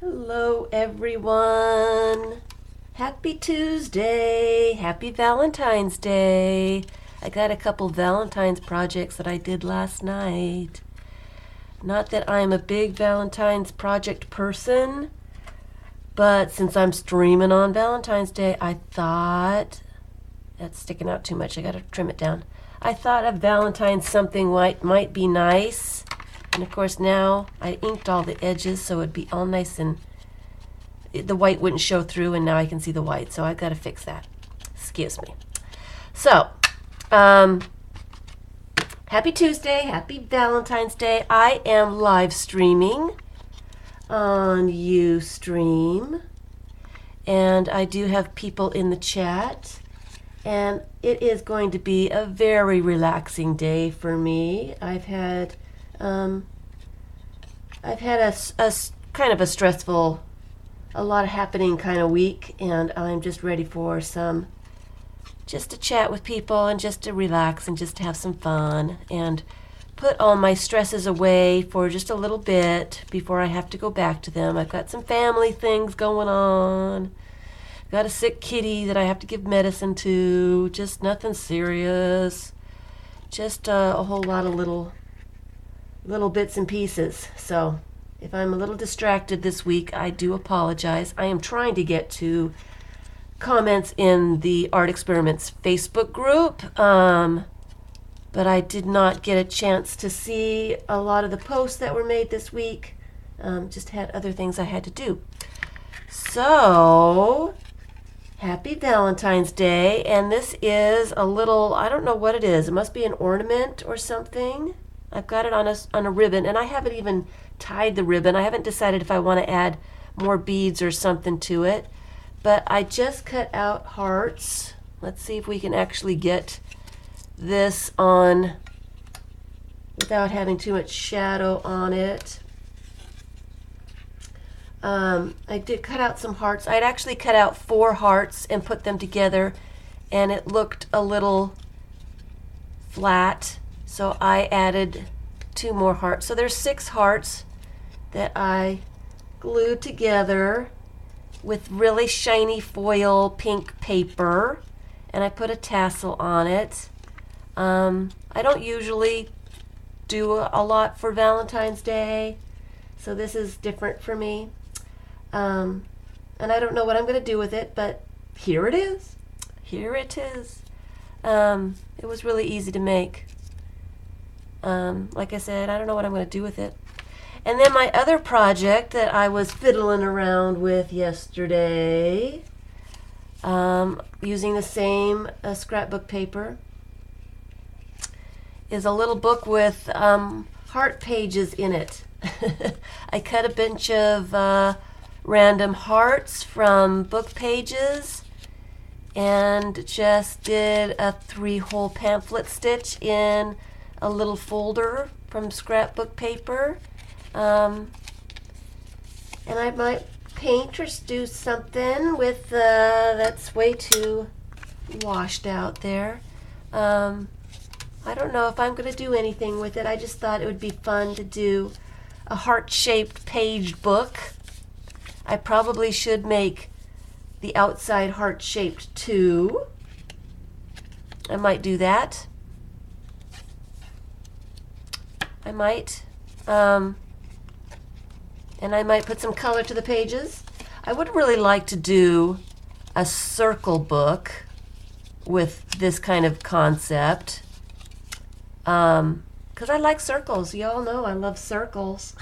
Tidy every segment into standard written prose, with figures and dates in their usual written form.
Hello, everyone. Happy Tuesday. Happy Valentine's Day. I got a couple Valentine's projects that I did last night. Not that I'm a big Valentine's project person, but since I'm streaming on Valentine's Day, I thought that's sticking out too much. I gotta trim it down. I thought a Valentine's something might be nice. And of course now I inked all the edges so it'd be all nice and the white wouldn't show through, and now I can see the white, so I've got to fix that. Excuse me. So, happy Tuesday, happy Valentine's Day. I am live streaming on Ustream, and I do have people in the chat, and it is going to be a very relaxing day for me. I've had a kind of a stressful, a lot happening kind of week, and I'm just ready for just to chat with people and just to relax and just to have some fun and put all my stresses away for just a little bit before I have to go back to them. I've got some family things going on. Got a sick kitty that I have to give medicine to. Just nothing serious. Just a whole lot of little bits and pieces. So if I'm a little distracted this week, I do apologize. I am trying to get to comments in the Art Experiments Facebook group, but I did not get a chance to see a lot of the posts that were made this week. Just had other things I had to do. So, happy Valentine's Day, and this is a little, I don't know what it is. It must be an ornament or something. I've got it on a ribbon, and I haven't even tied the ribbon. I haven't decided if I want to add more beads or something to it, but I just cut out hearts. Let's see if we can actually get this on without having too much shadow on it. I did cut out some hearts. I'd actually cut out 4 hearts and put them together, and it looked a little flat, so I added 2 more hearts. So there's 6 hearts that I glued together with really shiny foil pink paper, and I put a tassel on it. I don't usually do a lot for Valentine's Day, so this is different for me. And I don't know what I'm going to do with it, but here it is. Here it is. It was really easy to make. Like I said, I don't know what I'm going to do with it. And then my other project that I was fiddling around with yesterday, using the same scrapbook paper, is a little book with heart pages in it. I cut a bunch of random hearts from book pages and just did a 3-hole pamphlet stitch in a little folder from scrapbook paper. And I might paint or do something with that's way too washed out there. I don't know if I'm going to do anything with it. I just thought it would be fun to do a heart-shaped page book. I probably should make the outside heart-shaped too. I might do that. I might. And I might put some color to the pages. I would really like to do a circle book with this kind of concept. Because I like circles. You all know I love circles.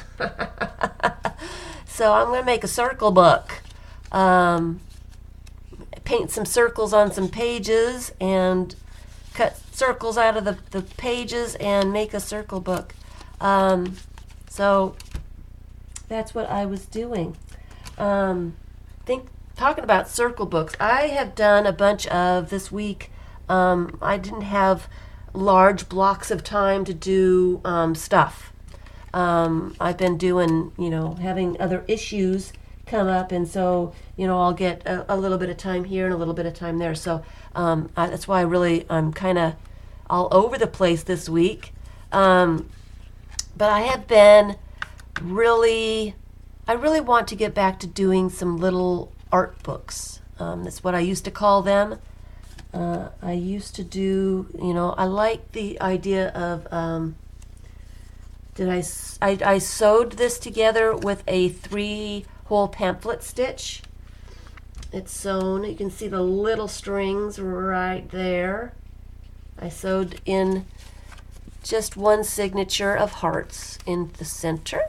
So I'm going to make a circle book. Paint some circles on some pages and cut circles out of the pages and make a circle book. So that's what I was doing. Talking about circle books, I have done a bunch of this week. I didn't have large blocks of time to do stuff. I've been doing, having other issues come up, and so, I'll get a little bit of time here and a little bit of time there. So that's why I'm kind of all over the place this week. But I have been really I really want to get back to doing some little art books. That's what I used to call them. I used to do, I like the idea of, I sewed this together with a 3-hole pamphlet stitch. It's sewn. You can see the little strings right there. I sewed in just one signature of hearts in the center.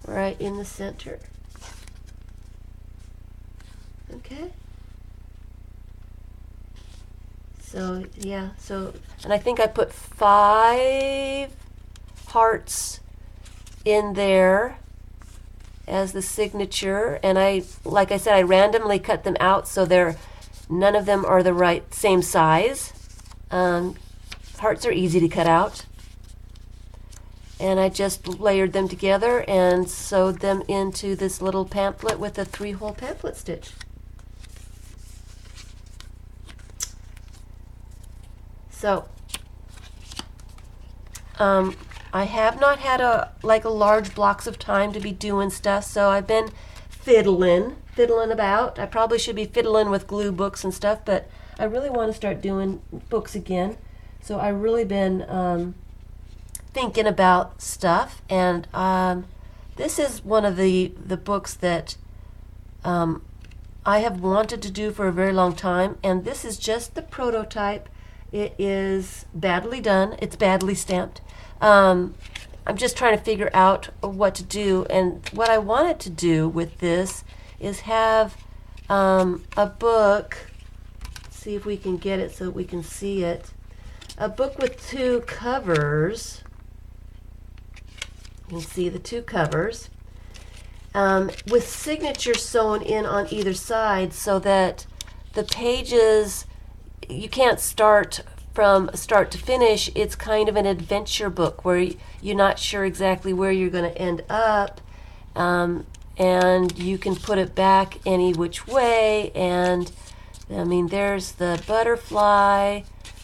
Right in the center. Okay. So, yeah, and I think I put 5 hearts in there as the signature, and like I said, I randomly cut them out so none of them are the same size. Hearts are easy to cut out. And I just layered them together and sewed them into this little pamphlet with a 3-hole pamphlet stitch. So, I have not had a large blocks of time to be doing stuff, so I've been fiddling about. I probably should be fiddling with glue books and stuff, but I really want to start doing books again. So I've really been thinking about stuff, and this is one of the books that I have wanted to do for a very long time, and this is just the prototype. It is badly done. It's badly stamped. I'm just trying to figure out what to do, and what I wanted to do with this is have a book. See if we can get it so we can see it. A book with 2 covers. You can see the 2 covers with signatures sewn in on either side, so that the pages, you can't start from start to finish. It's kind of an adventure book where you're not sure exactly where you're going to end up, and you can put it back any which way. And I mean, there's the butterfly.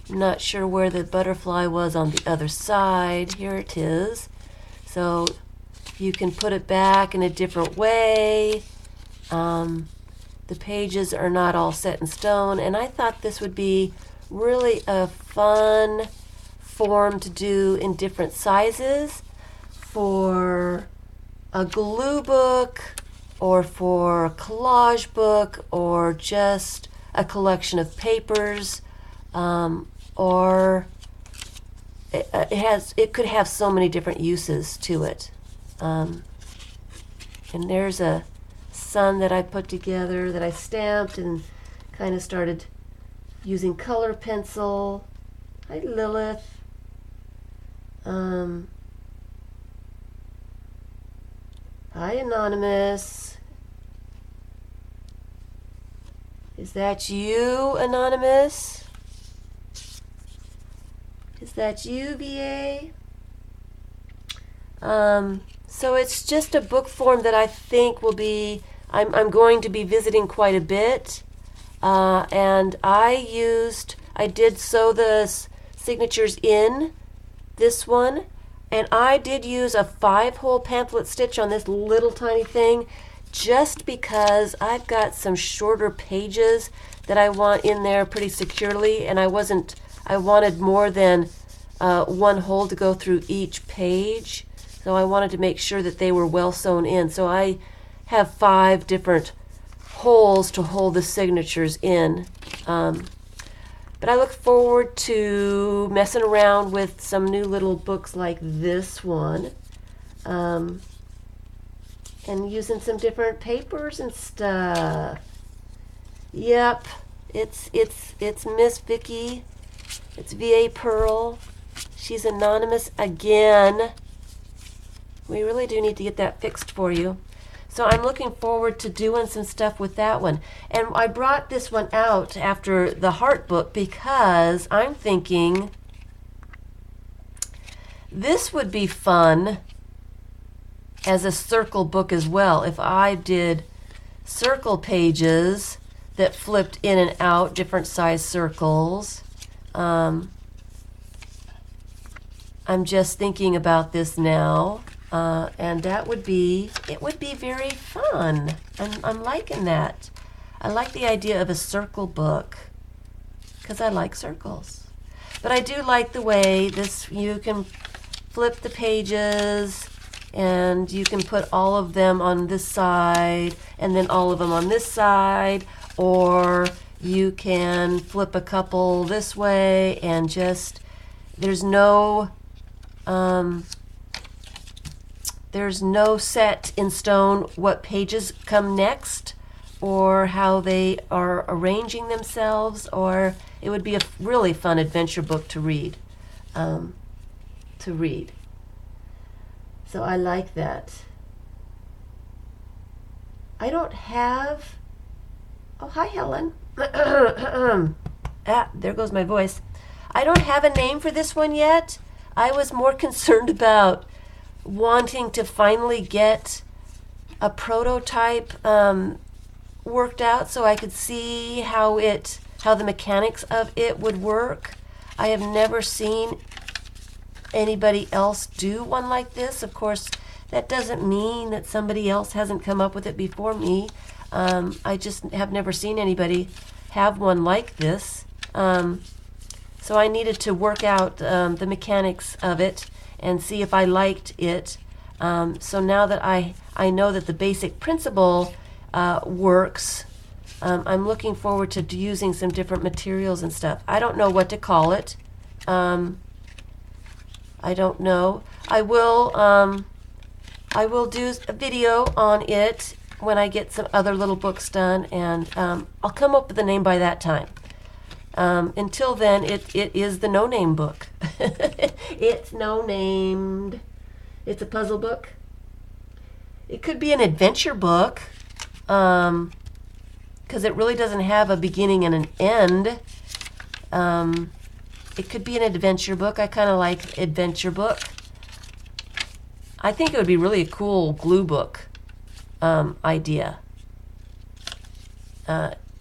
I'm not sure where the butterfly was on the other side. Here it is. So you can put it back in a different way. The pages are not all set in stone, and I thought this would be really a fun form to do in different sizes for a glue book, or for a collage book, or just a collection of papers, or it could have so many different uses to it. And there's a sun that I put together that I stamped and kind of started using color pencil. Hi, Lilith. Hi, Anonymous. Is that you, Anonymous? Is that you, VA? So it's just a book form that I think will be, I'm going to be visiting quite a bit. And I did sew the signatures in this one, and I did use a 5-hole pamphlet stitch on this little tiny thing, just because I've got some shorter pages that I want in there pretty securely, and I wanted more than 1 hole to go through each page, so I wanted to make sure that they were well sewn in. So I have 5 different holes to hold the signatures in. But I look forward to messing around with some new little books like this one, and using some different papers and stuff. Yep, it's Miss Vicky. It's VA Pearl. She's anonymous again. We really do need to get that fixed for you. So I'm looking forward to doing some stuff with that one. And I brought this one out after the heart book because I'm thinking this would be fun as a circle book as well. If I did circle pages that flipped in and out, different size circles. I'm just thinking about this now. And it would be very fun. I'm liking that. I like the idea of a circle book because I like circles. But I do like the way you can flip the pages and you can put all of them on this side and then all of them on this side, or you can flip a couple this way and just, there's no set in stone what pages come next or how they are arranging themselves, or it would be a really fun adventure book to read. So I like that. I don't have, oh, hi Helen. There goes my voice. I don't have a name for this one yet. I was more concerned about wanting to finally get a prototype worked out so I could see how the mechanics of it would work. I have never seen anybody else do one like this. Of course, that doesn't mean that somebody else hasn't come up with it before me. I just have never seen anybody have one like this. So I needed to work out the mechanics of it and see if I liked it. So now that I know that the basic principle works, I'm looking forward to using some different materials and stuff. I don't know what to call it. I don't know. I will do a video on it when I get some other little books done, and I'll come up with a name by that time. Until then, it is the no-name book. It's no-named. It's a puzzle book. It could be an adventure book, because it really doesn't have a beginning and an end. It could be an adventure book. I kind of like adventure book. I think it would be really a cool glue book idea.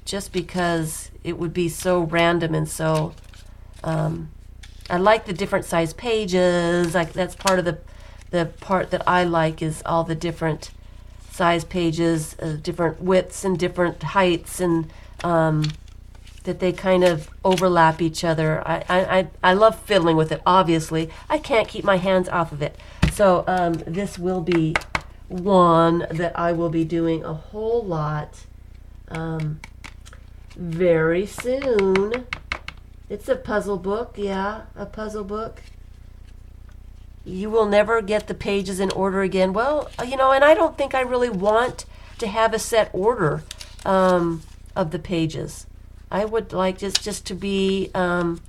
Just because it would be so random and so... I like the different size pages. That's part of the part that I like, is all the different size pages, different widths and different heights, and that they kind of overlap each other. I love fiddling with it, obviously. I can't keep my hands off of it. So this will be one that I will be doing a whole lot very soon. It's a puzzle book, yeah, a puzzle book. You will never get the pages in order again. Well, and I don't think I really want to have a set order of the pages. I would like just to be an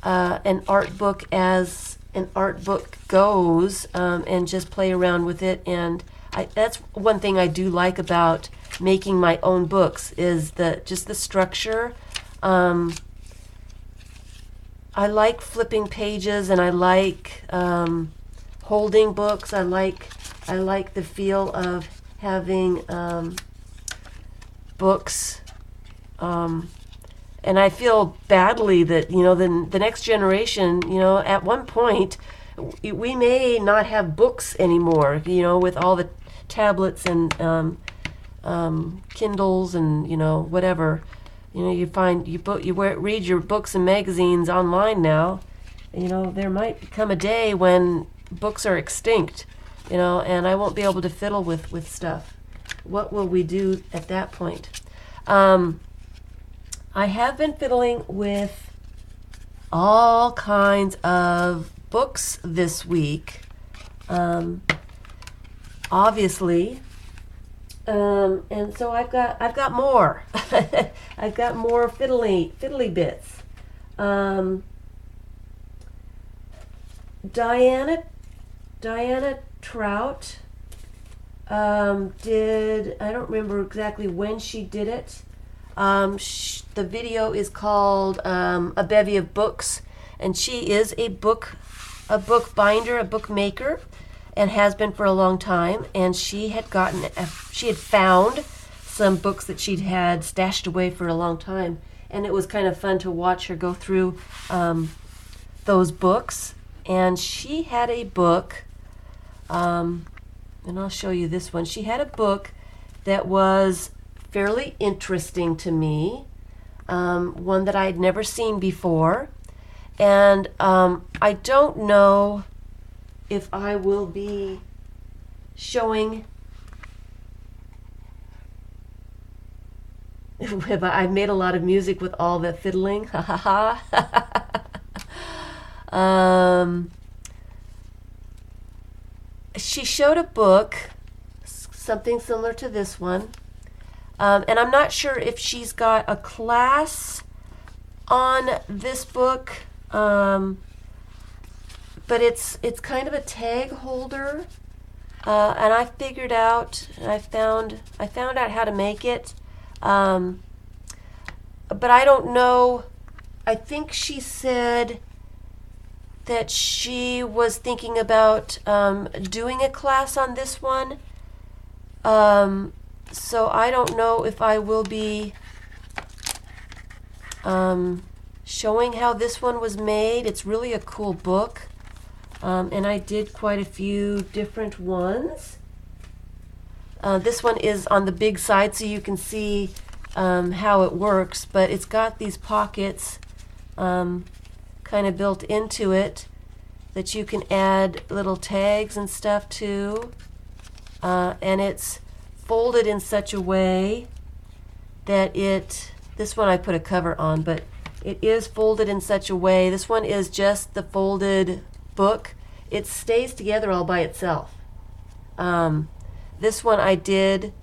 art book as an art book goes, and just play around with it. And that's one thing I do like about making my own books, is just the structure. I like flipping pages, and I like holding books. I like the feel of having books. And I feel badly that, the next generation, at one point, we may not have books anymore, with all the tablets and Kindles and, whatever. You read your books and magazines online now. There might come a day when books are extinct, and I won't be able to fiddle with stuff. What will we do at that point? I have been fiddling with all kinds of books this week, obviously. And so I've got more. I've got more fiddly bits. Diana Trout did, I don't remember exactly when she did it. The video is called A Bevy of Books, and she is a book binder, a book maker, and has been for a long time. And she had found some books that she'd had stashed away for a long time, and it was kind of fun to watch her go through those books. And she had a book And I'll show you this one. She had a book that was fairly interesting to me, one that I had never seen before. And I don't know if I will be showing. I've made a lot of music with all the fiddling. Ha ha ha. She showed a book, something similar to this one. And I'm not sure if she's got a class on this book, but it's kind of a tag holder. And I figured out, I found out how to make it. But I don't know. I think she said that she was thinking about doing a class on this one. So I don't know if I will be showing how this one was made. It's really a cool book. And I did quite a few different ones. This one is on the big side so you can see how it works, but it's got these pockets kind of built into it that you can add little tags and stuff to, and it's folded in such a way that this one I put a cover on, but it is folded in such a way. This one is just the folded book. It stays together all by itself. This one I did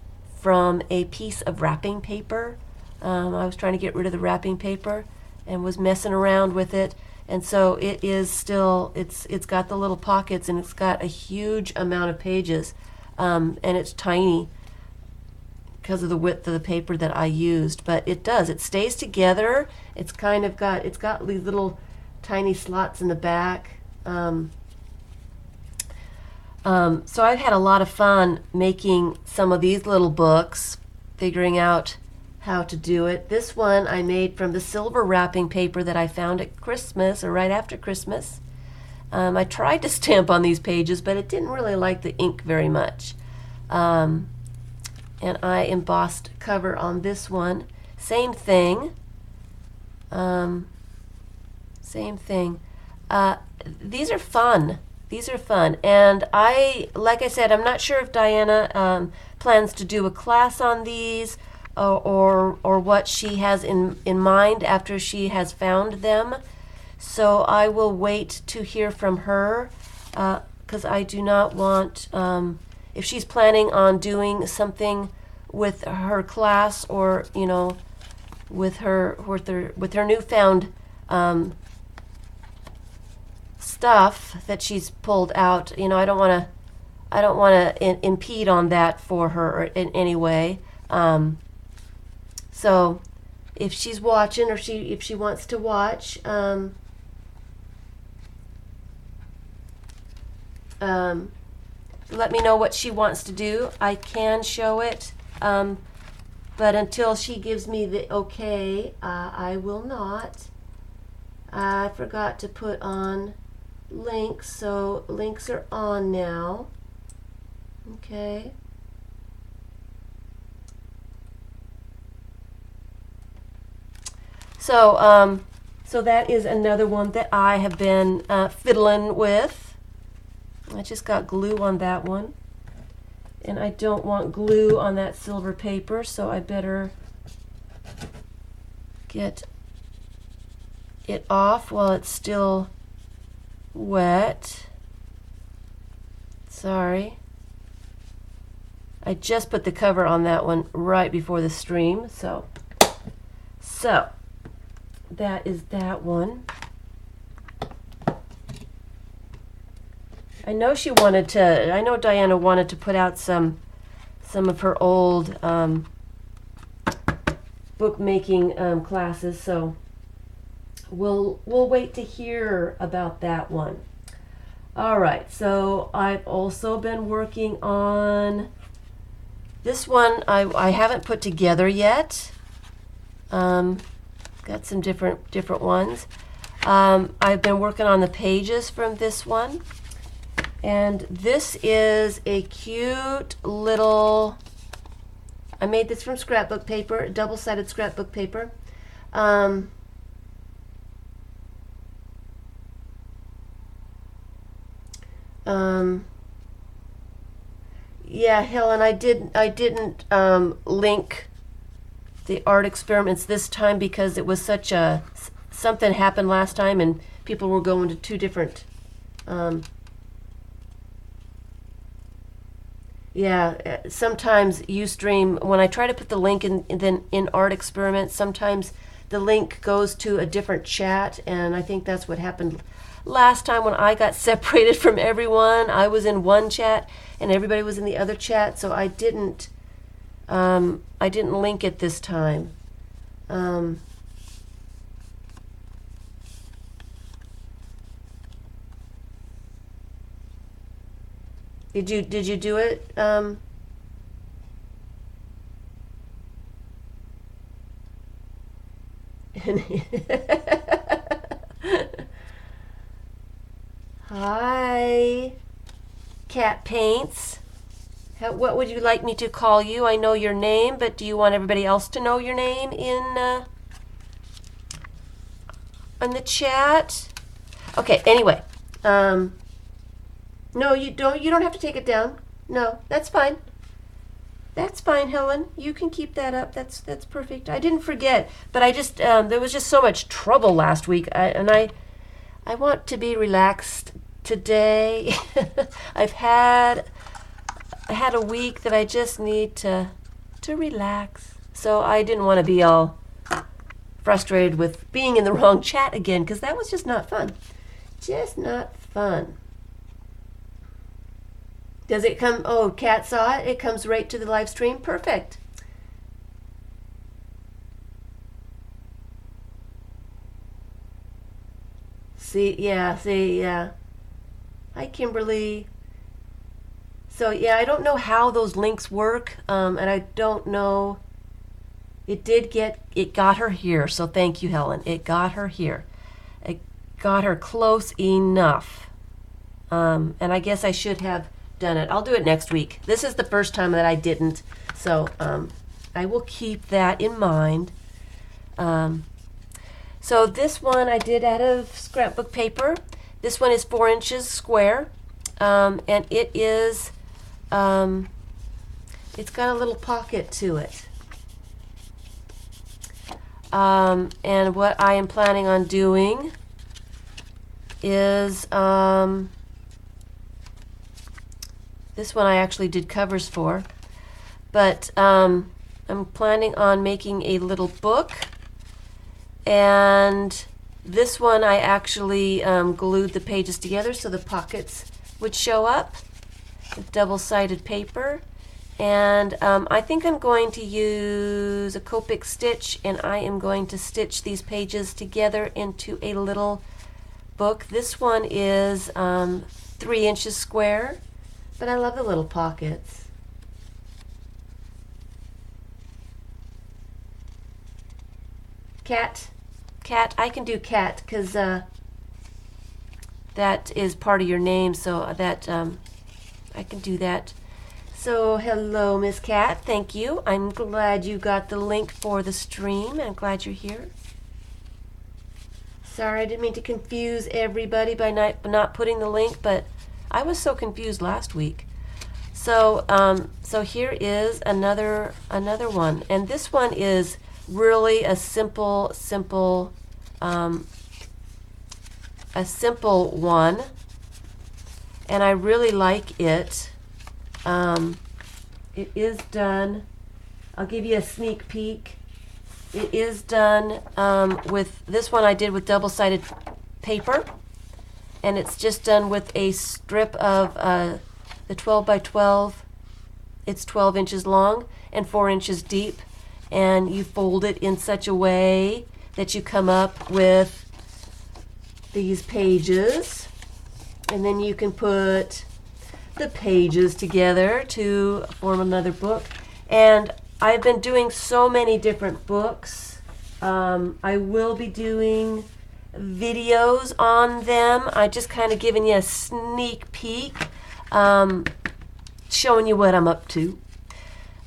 from a piece of wrapping paper. I was trying to get rid of the wrapping paper and was messing around with it, and so it is still, it's got the little pockets, and it's got a huge amount of pages, and it's tiny because of the width of the paper that I used, but it stays together. It's got these little tiny slots in the back. So I've had a lot of fun making some of these little books, figuring out how to do it. This one I made from the silver wrapping paper that I found at Christmas, or right after Christmas. I tried to stamp on these pages, but it didn't really like the ink very much. And I embossed cover on this one. Same thing. Same thing. These are fun. These are fun, and like I said, I'm not sure if Diana plans to do a class on these, or what she has in mind after she has found them. So I will wait to hear from her, because I do not want, if she's planning on doing something with her class, or with her newfound stuff that she's pulled out, I don't want to impede on that for her in any way. So if she's watching, or if she wants to watch, let me know what she wants to do. I can show it, but until she gives me the okay, I will not. I forgot to put on links, so links are on now. Okay. So that is another one that I have been fiddling with. I just got glue on that one, and I don't want glue on that silver paper, so I better get it off while it's still wet. Sorry. I just put the cover on that one right before the stream, so that is that one. I know Diana wanted to put out some of her old bookmaking classes, so we'll wait to hear about that one. All right, so I've also been working on this one. I haven't put together yet. Got some different ones. I've been working on the pages from this one, And this is a cute little, I made this from scrapbook paper, double-sided scrapbook paper. Yeah, Helen, I didn't link the art experiments this time because it was such a, something happened last time and people were going to two different, yeah, sometimes Ustream, when I try to put the link in art experiments, sometimes the link goes to a different chat, and I think that's what happened last time when I got separated from everyone. I was in one chat and everybody was in the other chat, so I didn't link it this time. Did you do it? Hi, Cat Paints. What would you like me to call you? I know your name, but do you want everybody else to know your name in the chat? Okay. Anyway, no, you don't. You don't have to take it down. No, that's fine. That's fine, Helen. You can keep that up. That's perfect. I didn't forget, but I just there was just so much trouble last week, I want to be relaxed today. I had a week that I just need to relax. So I didn't want to be all frustrated with being in the wrong chat again, because that was just not fun. Just not fun. Does it come? Oh, Kat saw it. It comes right to the live stream. Perfect. See, yeah. Hi, Kimberly. So, yeah, I don't know how those links work, and I don't know. It got her here, so thank you, Helen. It got her here. It got her close enough. And I guess I should have done it. I'll do it next week. This is the first time that I didn't, so I will keep that in mind. So this one I did out of scrapbook paper. This one is 4 inches square, and it is it's got a little pocket to it. And what I am planning on doing is this one I actually did covers for, but I'm planning on making a little book, and this one I actually glued the pages together so the pockets would show up with double-sided paper. And I think I'm going to use a Copic stitch, and I am going to stitch these pages together into a little book. This one is 3 inches square, but I love the little pockets. Cat, I can do cat because that is part of your name, so that I can do that. So hello, Miss Cat. Thank you. I'm glad you got the link for the stream. I'm glad you're here. Sorry, I didn't mean to confuse everybody by not putting the link, but I was so confused last week. So so here is another one, and this one is really a simple one, and I really like it. It is done, I'll give you a sneak peek. It is done with, this one I did with double-sided paper, and it's just done with a strip of the 12 by 12. It's 12 inches long and 4 inches deep, and you fold it in such a way that you come up with these pages, and then you can put the pages together to form another book. And I've been doing so many different books. I will be doing videos on them. I just kind of giving you a sneak peek, showing you what I'm up to.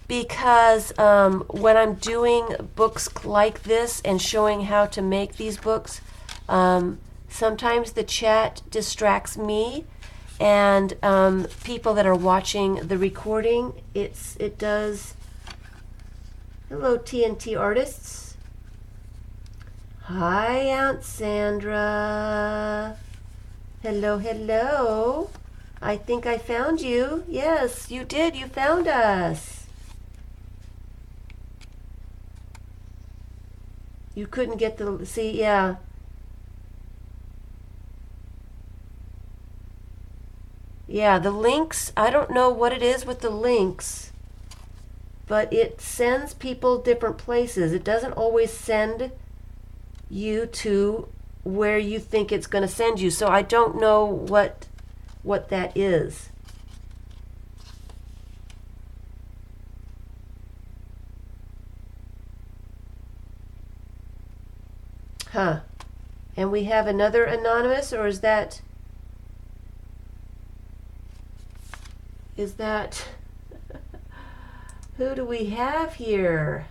Because when I'm doing books like this and showing how to make these books, sometimes the chat distracts me, and people that are watching the recording, it does. Hello, TNT artists. Hi, Aunt Sandra. Hello, hello. I think I found you. Yes, you did. You found us. You couldn't get the, see, yeah. Yeah, the links, I don't know what it is with the links, but it sends people different places. It doesn't always send you to where you think it's going to send you. So I don't know what that is. Huh. And we have another anonymous, or is that who do we have here?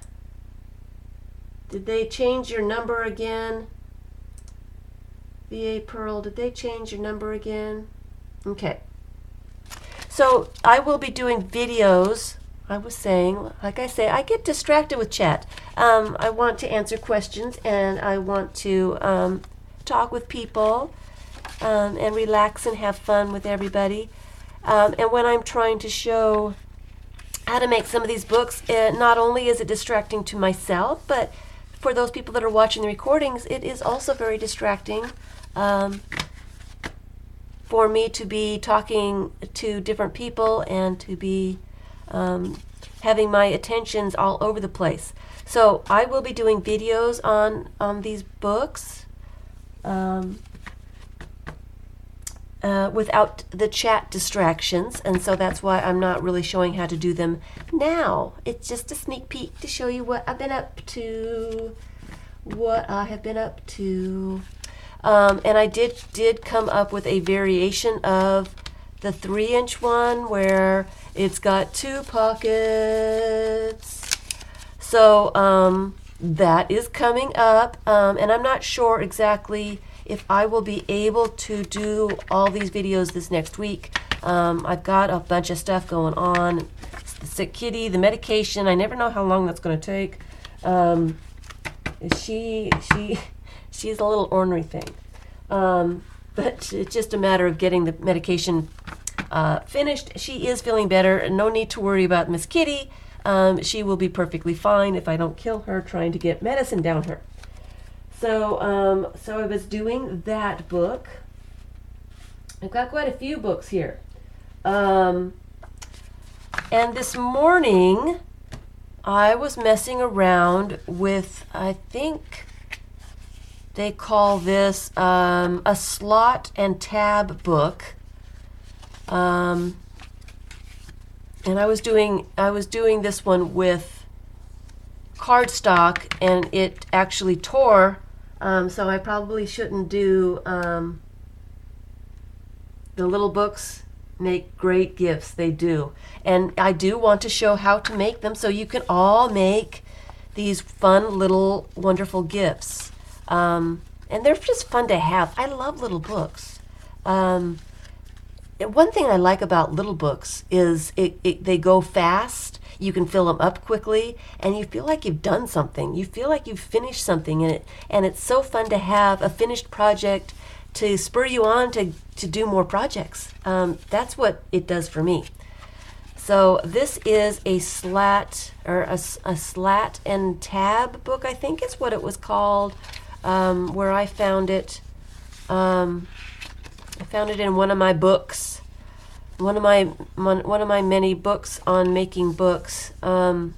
Did they change your number again? VA Pearl, did they change your number again? Okay. So I will be doing videos. I was saying, like I say, I get distracted with chat. I want to answer questions, and I want to talk with people and relax and have fun with everybody. And when I'm trying to show how to make some of these books, not only is it distracting to myself, but for those people that are watching the recordings, it is also very distracting for me to be talking to different people and to be having my attentions all over the place. So I will be doing videos on these books without the chat distractions, and so that's why I'm not really showing how to do them now. It's just a sneak peek to show you what I've been up to. And I did come up with a variation of the 3-inch one where it's got 2 pockets. So that is coming up, and I'm not sure exactly if I will be able to do all these videos this next week. I've got a bunch of stuff going on. It's the sick kitty, the medication. I never know how long that's going to take. She's a little ornery thing. But it's just a matter of getting the medication finished. She is feeling better. No need to worry about Miss Kitty. She will be perfectly fine if I don't kill her trying to get medicine down her. So I was doing that book. I've got quite a few books here. And this morning, I was messing around with, I think they call this a slot and tab book. And I was doing this one with cardstock, and it actually tore. So I probably shouldn't do the little books. Make great gifts, they do. And I do want to show how to make them so you can all make these fun little wonderful gifts. And they're just fun to have. I love little books. One thing I like about little books is they go fast. You can fill them up quickly, and you feel like you've done something. You feel like you've finished something, and it's so fun to have a finished project to spur you on to do more projects. That's what it does for me. So this is a slat and tab book, I think is what it was called, where I found it. I found it in one of my books, one of my many books on making books, and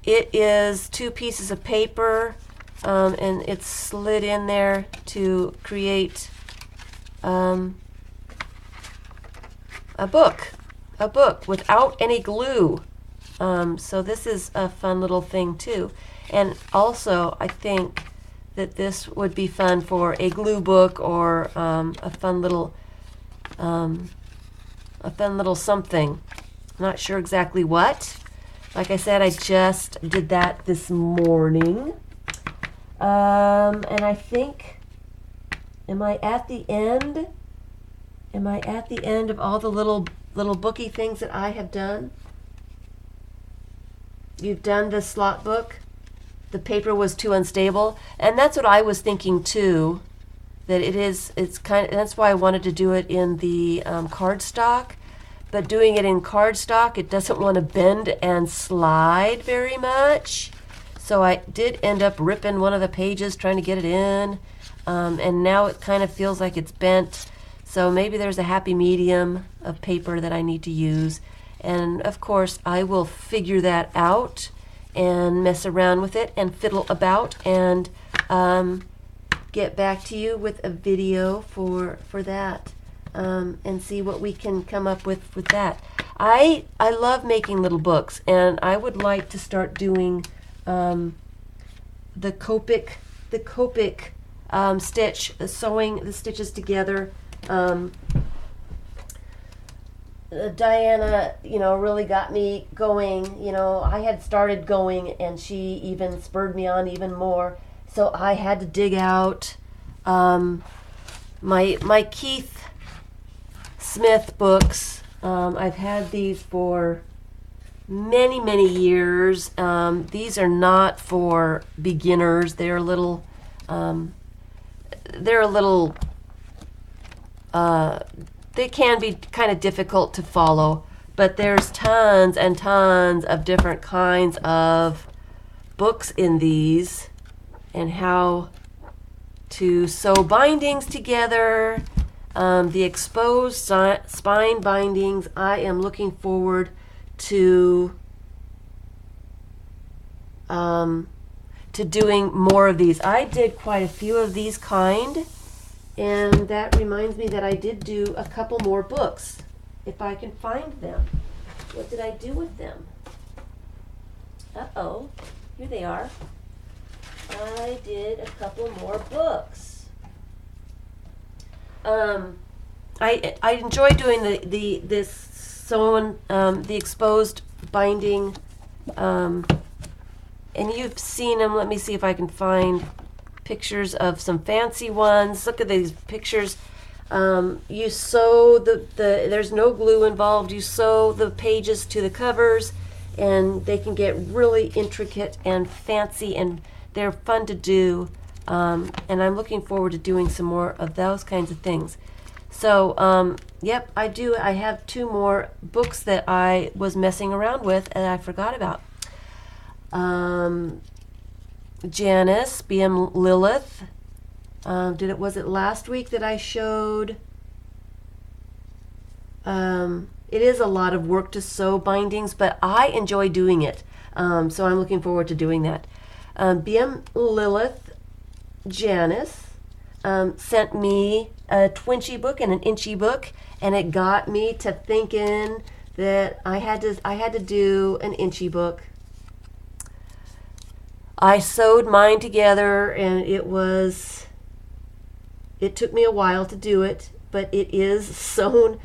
it is 2 pieces of paper. And it's slid in there to create a book without any glue. So this is a fun little thing too. And also, I think that this would be fun for a glue book or a fun little something. Not sure exactly what. Like I said, I just did that this morning. And I think, am I at the end? Am I at the end of all the little booky things that I have done? You've done the slot book. The paper was too unstable, and that's what I was thinking too. That it's kind of, that's why I wanted to do it in the cardstock. But doing it in cardstock, it doesn't want to bend and slide very much. So I did end up ripping one of the pages trying to get it in, and now it kind of feels like it's bent. So maybe there's a happy medium of paper that I need to use. And of course, I will figure that out and mess around with it and fiddle about and get back to you with a video for that. And see what we can come up with that. I love making little books, and I would like to start doing the Copic stitch, sewing the stitches together. Diana, really got me going. I had started going, and she even spurred me on even more. So I had to dig out my Keith Smith books. I've had these for many years. These are not for beginners. They're a little they can be kind of difficult to follow, but there's tons and tons of different kinds of books in these, and how to sew bindings together. The exposed spine bindings, I am looking forward to doing more of these. I did quite a few of these kind, and that reminds me that I did do a couple more books, if I can find them. What did I do with them? Uh-oh, here they are. I did a couple more books. I enjoy doing this sewn, the exposed binding, and you've seen them. Let me see if I can find pictures of some fancy ones. Look at these pictures. You sew there's no glue involved. You sew the pages to the covers, and they can get really intricate and fancy, and they're fun to do. And I'm looking forward to doing some more of those kinds of things. So, yep, I do. I have 2 more books that I was messing around with and I forgot about. Janice, BM Lilith. Was it last week that I showed? It is a lot of work to sew bindings, but I enjoy doing it. So I'm looking forward to doing that. BM Lilith, Janice, sent me a twinchy book and an inchy book, and it got me to thinking that I had to do an inchy book. I sewed mine together, and it took me a while to do it, but it is sewn,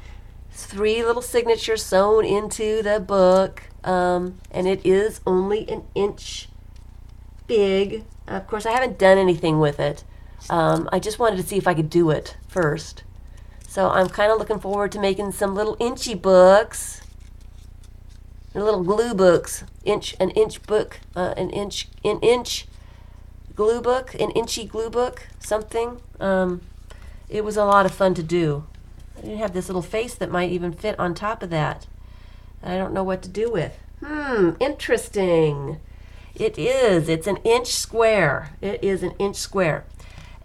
3 little signatures sewn into the book, and it is only an inch big. Of course, I haven't done anything with it. I just wanted to see if I could do it first. So I'm kind of looking forward to making some little inchy books, little glue books, an inch book, an inch glue book, an inchy glue book, something. It was a lot of fun to do. I didn't have this little face that might even fit on top of that. I don't know what to do with. Interesting. It is. It's an inch square. It is an inch square.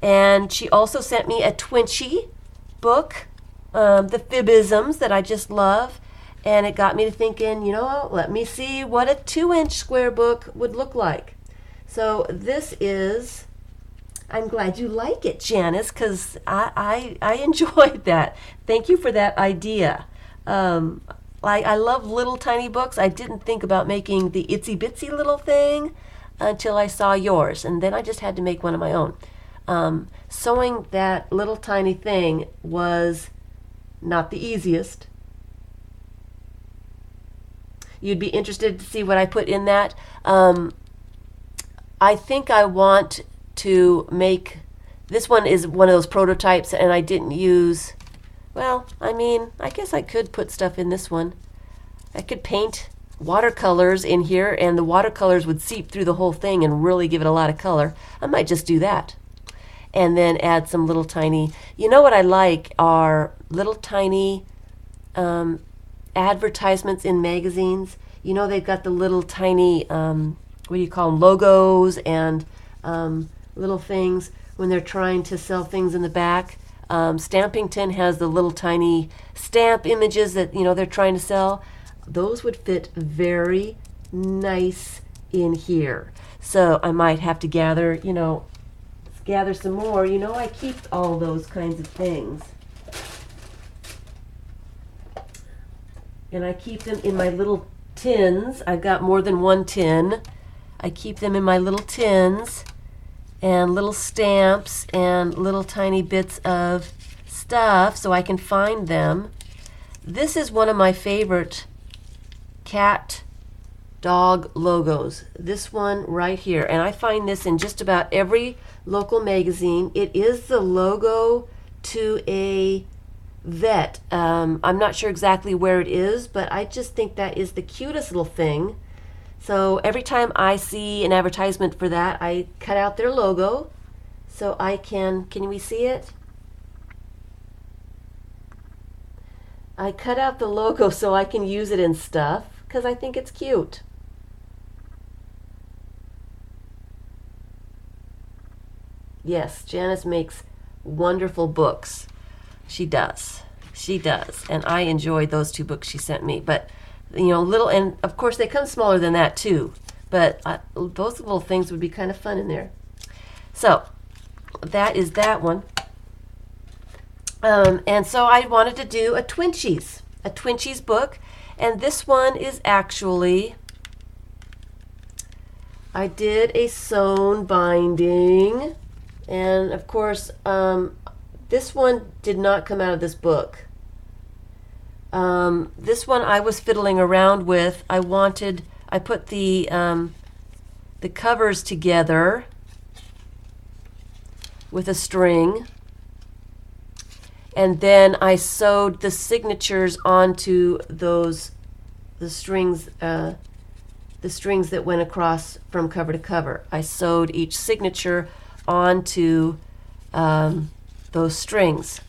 And she also sent me a twinchy book, the Fibisms that I just love. And it got me to thinking, let me see what a 2-inch square book would look like. So this is, I'm glad you like it, Janice, because I enjoyed that. Thank you for that idea. I love little tiny books. I didn't think about making the itsy bitsy little thing. until I saw yours, and then I just had to make one of my own. Sewing that little tiny thing was not the easiest. You'd be interested to see what I put in that. I think I want to make, this one is one of those prototypes, and I didn't use, well, I mean, I guess I could put stuff in this one. I could paint watercolors in here, and the watercolors would seep through the whole thing and really give it a lot of color. I might just do that. And then add some little tiny, you know what I like are little tiny advertisements in magazines. You know, they've got the little tiny, what do you call them, logos and little things when they're trying to sell things in the back. Stampington has the little tiny stamp images that, you know, they're trying to sell. Those would fit very nice in here. So I might have to gather some more. You know, I keep all those kinds of things. And I keep them in my little tins. I've got more than one tin. I keep them in my little tins, and little stamps and little tiny bits of stuff so I can find them. This is one of my favorite cat dog logos. This one right here. And I find this in just about every local magazine. It is the logo to a vet. I'm not sure exactly where it is, but I just think that is the cutest little thing. So every time I see an advertisement for that, I cut out their logo so I can we see it? I cut out the logo so I can use it in stuff because I think it's cute. Yes, Janice makes wonderful books. She does. She does. And I enjoyed those 2 books she sent me. But, you know, little, and of course they come smaller than that too. But those little things would be kind of fun in there. So, that is that one. And so I wanted to do a Twinchies book. And this one is actually, I did a sewn binding. And of course, this one did not come out of this book. This one I was fiddling around with. I put the covers together with a string, and then I sewed the signatures onto the strings that went across from cover to cover. I sewed each signature onto those strings,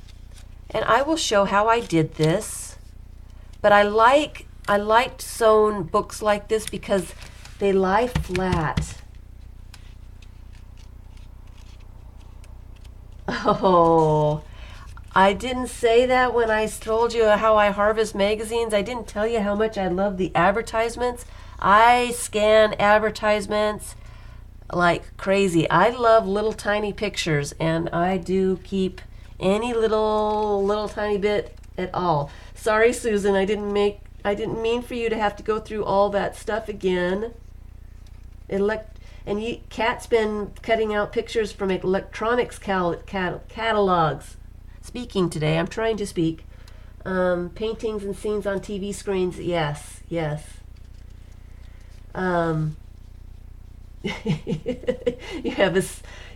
and I will show how I did this. But I liked sewn books like this because they lie flat. Oh, I didn't say that when I told you how I harvest magazines. I didn't tell you how much I love the advertisements. I scan advertisements like crazy. I love little tiny pictures, and I do keep any little tiny bit at all. Sorry, Susan, I didn't mean for you to have to go through all that stuff again. Kat's been cutting out pictures from electronics catalogs. Speaking today, I'm trying to speak. Paintings and scenes on TV screens. Yes.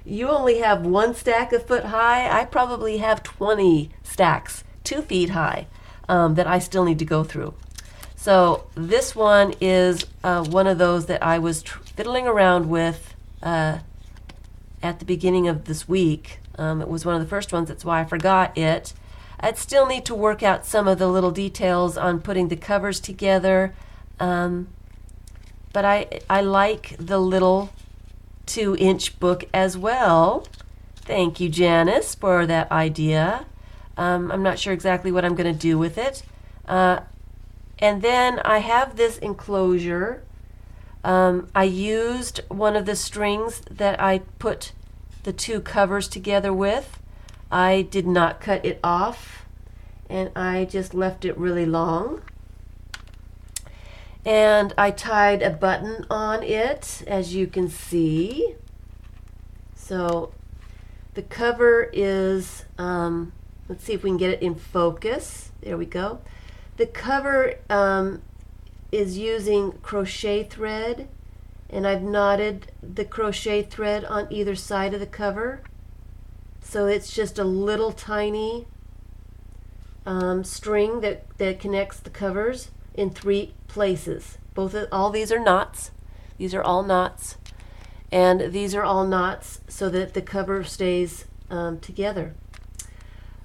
You only have 1 stack a foot high. I probably have 20 stacks, 2 feet high, that I still need to go through. So this one is one of those that I was fiddling around with at the beginning of this week. It was one of the first ones. That's why I forgot it. I'd still need to work out some of the little details on putting the covers together. But I like the little 2-inch book as well. Thank you, Janice, for that idea. I'm not sure exactly what I'm going to do with it. And then I have this enclosure. I used one of the strings that I put the 2 covers together with. I did not cut it off, and I just left it really long. And I tied a button on it, as you can see. So the cover is, let's see if we can get it in focus. There we go. The cover is using crochet thread, and I've knotted the crochet thread on either side of the cover. So it's just a little tiny string that connects the covers in 3 places. All these are knots. These are all knots. And these are all knots so that the cover stays together.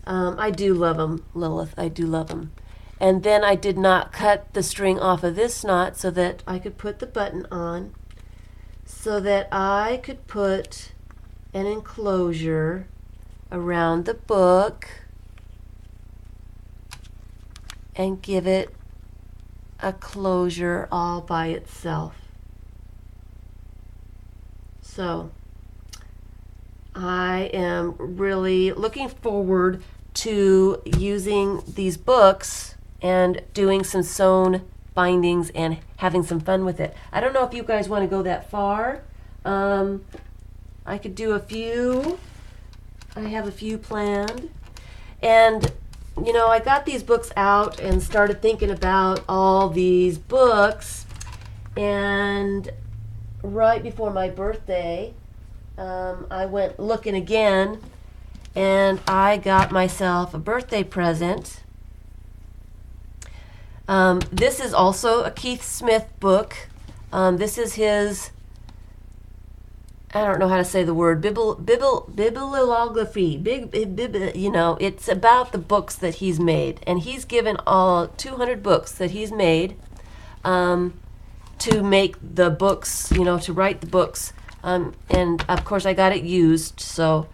I do love them, Lilith. I do love them. And then I did not cut the string off of this knot so that I could put the button on, so that I could put an enclosure around the book and give it a closure all by itself. So I am really looking forward to using these books and doing some sewn bindings and having some fun with it. I don't know if you guys want to go that far. I could do a few. I have a few planned. And you know, I got these books out and started thinking about all these books, and right before my birthday, I went looking again, and I got myself a birthday present. This is also a Keith Smith book. This is his, I don't know how to say the word, bibliography. You know, it's about the books that he's made. And he's given all 200 books that he's made to make the books, you know, to write the books. And of course I got it used, so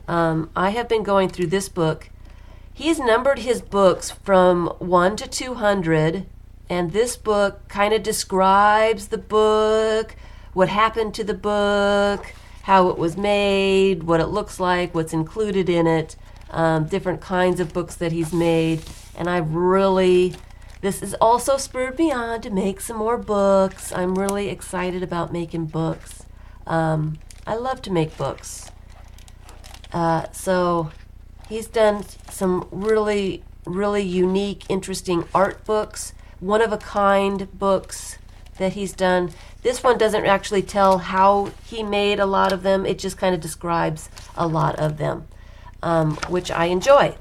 I have been going through this book. He's numbered his books from 1 to 200, and this book kind of describes the book, what happened to the book, how it was made, what it looks like, what's included in it, different kinds of books that he's made. And this has also spurred me on to make some more books. I'm really excited about making books. I love to make books. So he's done some really, really unique, interesting art books, one-of-a-kind books that he's done. This one doesn't actually tell how he made a lot of them. It just kind of describes a lot of them, which I enjoy.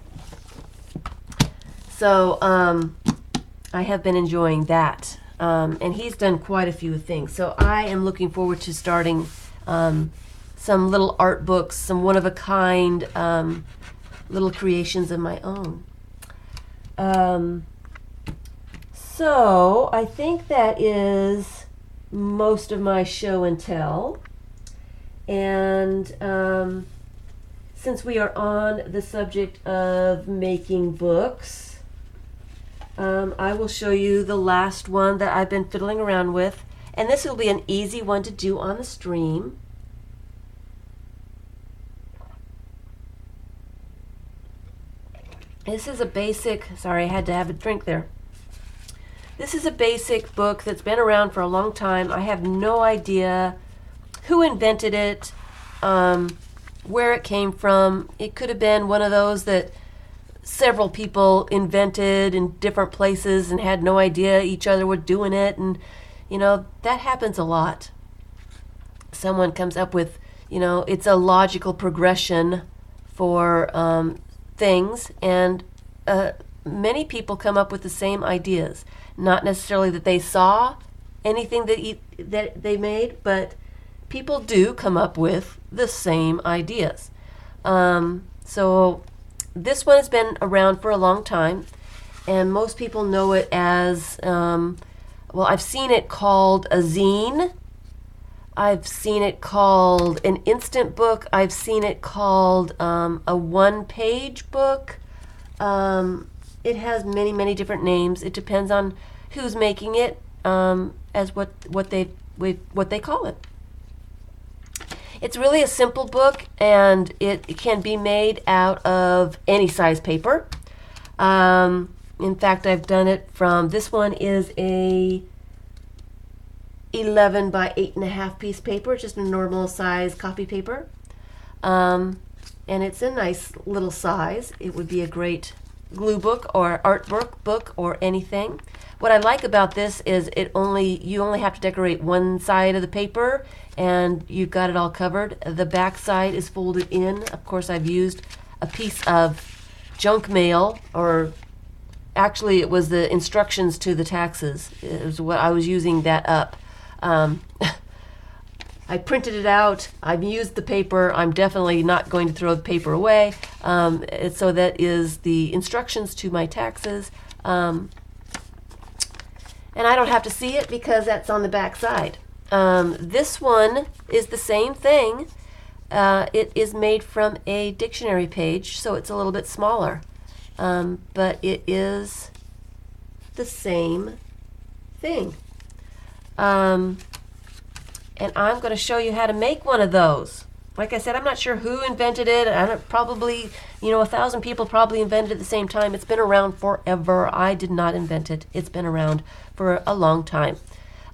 So I have been enjoying that. And he's done quite a few things. So I am looking forward to starting some little art books, some one-of-a-kind little creations of my own. So I think that is most of my show and tell. And since we are on the subject of making books, I will show you the last one that I've been fiddling around with. And this will be an easy one to do on the stream. This is a basic, sorry, I had to have a drink there. This is a basic book that's been around for a long time. I have no idea who invented it, where it came from. It could have been one of those that several people invented in different places and had no idea each other were doing it. And, you know, that happens a lot. Someone comes up with, you know, it's a logical progression for things, and many people come up with the same ideas. Not necessarily that they saw anything that they made, but people do come up with the same ideas. So this one has been around for a long time, and most people know it as, well, I've seen it called a zine. I've seen it called an instant book. I've seen it called a one-page book. It has many, many different names. It depends on who's making it, as what they call it. It's really a simple book, and it can be made out of any size paper. In fact, I've done it from, this one is a 11 by 8.5 piece paper, just a normal size copy paper. And it's a nice little size. It would be a great glue book or art book or anything. What I like about this is you only have to decorate one side of the paper and you've got it all covered. The back side is folded in. Of course, I've used a piece of junk mail, or actually it was the instructions to the taxes. It was what I was using that up. I printed it out. I've used the paper. I'm definitely not going to throw the paper away. So that is the instructions to my taxes. And I don't have to see it because that's on the back side. This one is the same thing. It is made from a dictionary page, so it's a little bit smaller. But it is the same thing. And I'm going to show you how to make one of those. Like I said, I'm not sure who invented it. Probably, 1,000 people probably invented it at the same time. It's been around forever. I did not invent it. It's been around for a long time.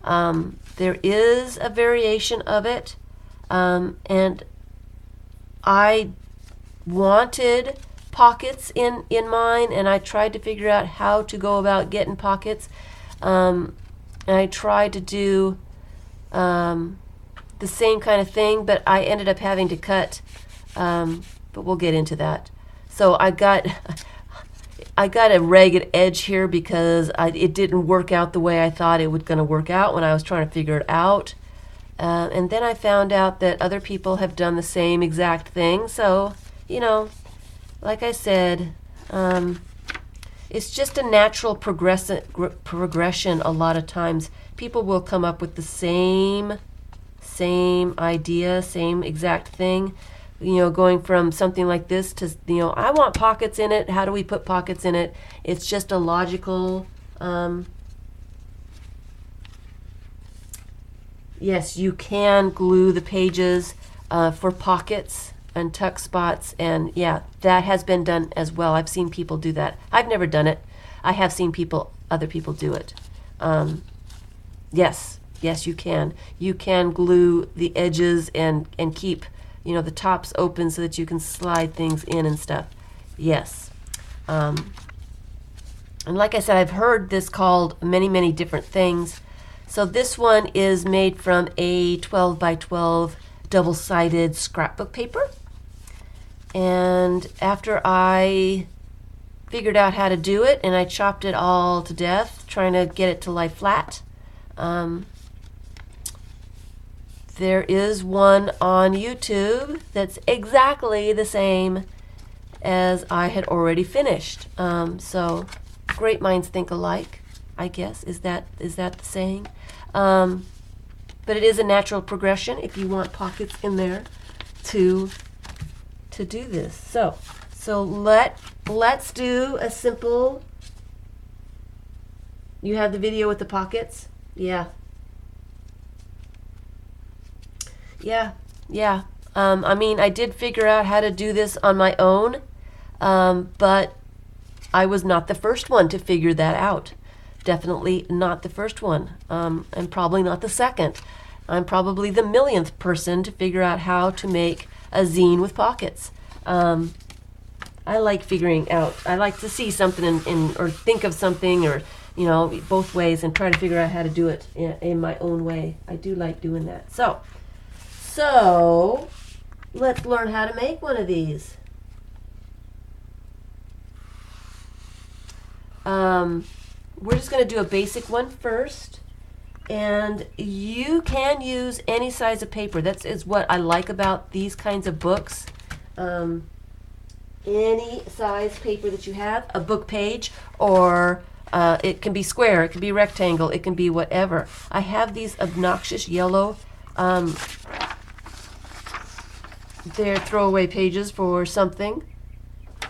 There is a variation of it, and I wanted pockets in mine, and I tried to figure out how to go about getting pockets. And I tried to do the same kind of thing, but I ended up having to cut, but we'll get into that. So I got a ragged edge here because it didn't work out the way I thought it was going to work out when I was trying to figure it out. And then I found out that other people have done the same exact thing. So, like I said, it's just a natural progression. A lot of times people will come up with the same idea, same exact thing, going from something like this to, I want pockets in it. How do we put pockets in it? It's just a logical, yes, you can glue the pages for pockets and tuck spots, and yeah, that has been done as well. I've seen people do that. I've never done it. I have seen other people do it. Yes, you can. You can glue the edges and keep, the tops open so that you can slide things in and stuff. Yes. And like I said, I've heard this called many, many different things. So this one is made from a 12 by 12 double-sided scrapbook paper. And after I figured out how to do it, and I chopped it all to death, trying to get it to lie flat, there is one on YouTube that's exactly the same as I had already finished. So great minds think alike, I guess. Is that the saying? But it is a natural progression if you want pockets in there to do this. So let's do a simple. You have the video with the pockets? Yeah. I did figure out how to do this on my own, but I was not the first one to figure that out. Definitely not the first one, and probably not the second. I'm probably the millionth person to figure out how to make a zine with pockets. I like figuring out. I like to see something or think of something, or both ways, and try to figure out how to do it in my own way. I do like doing that. So let's learn how to make one of these. We're just going to do a basic one first, and you can use any size of paper. That is what I like about these kinds of books. Any size paper that you have, a book page, or it can be square, it can be rectangle, it can be whatever. I have these obnoxious yellow, they're throwaway pages for something.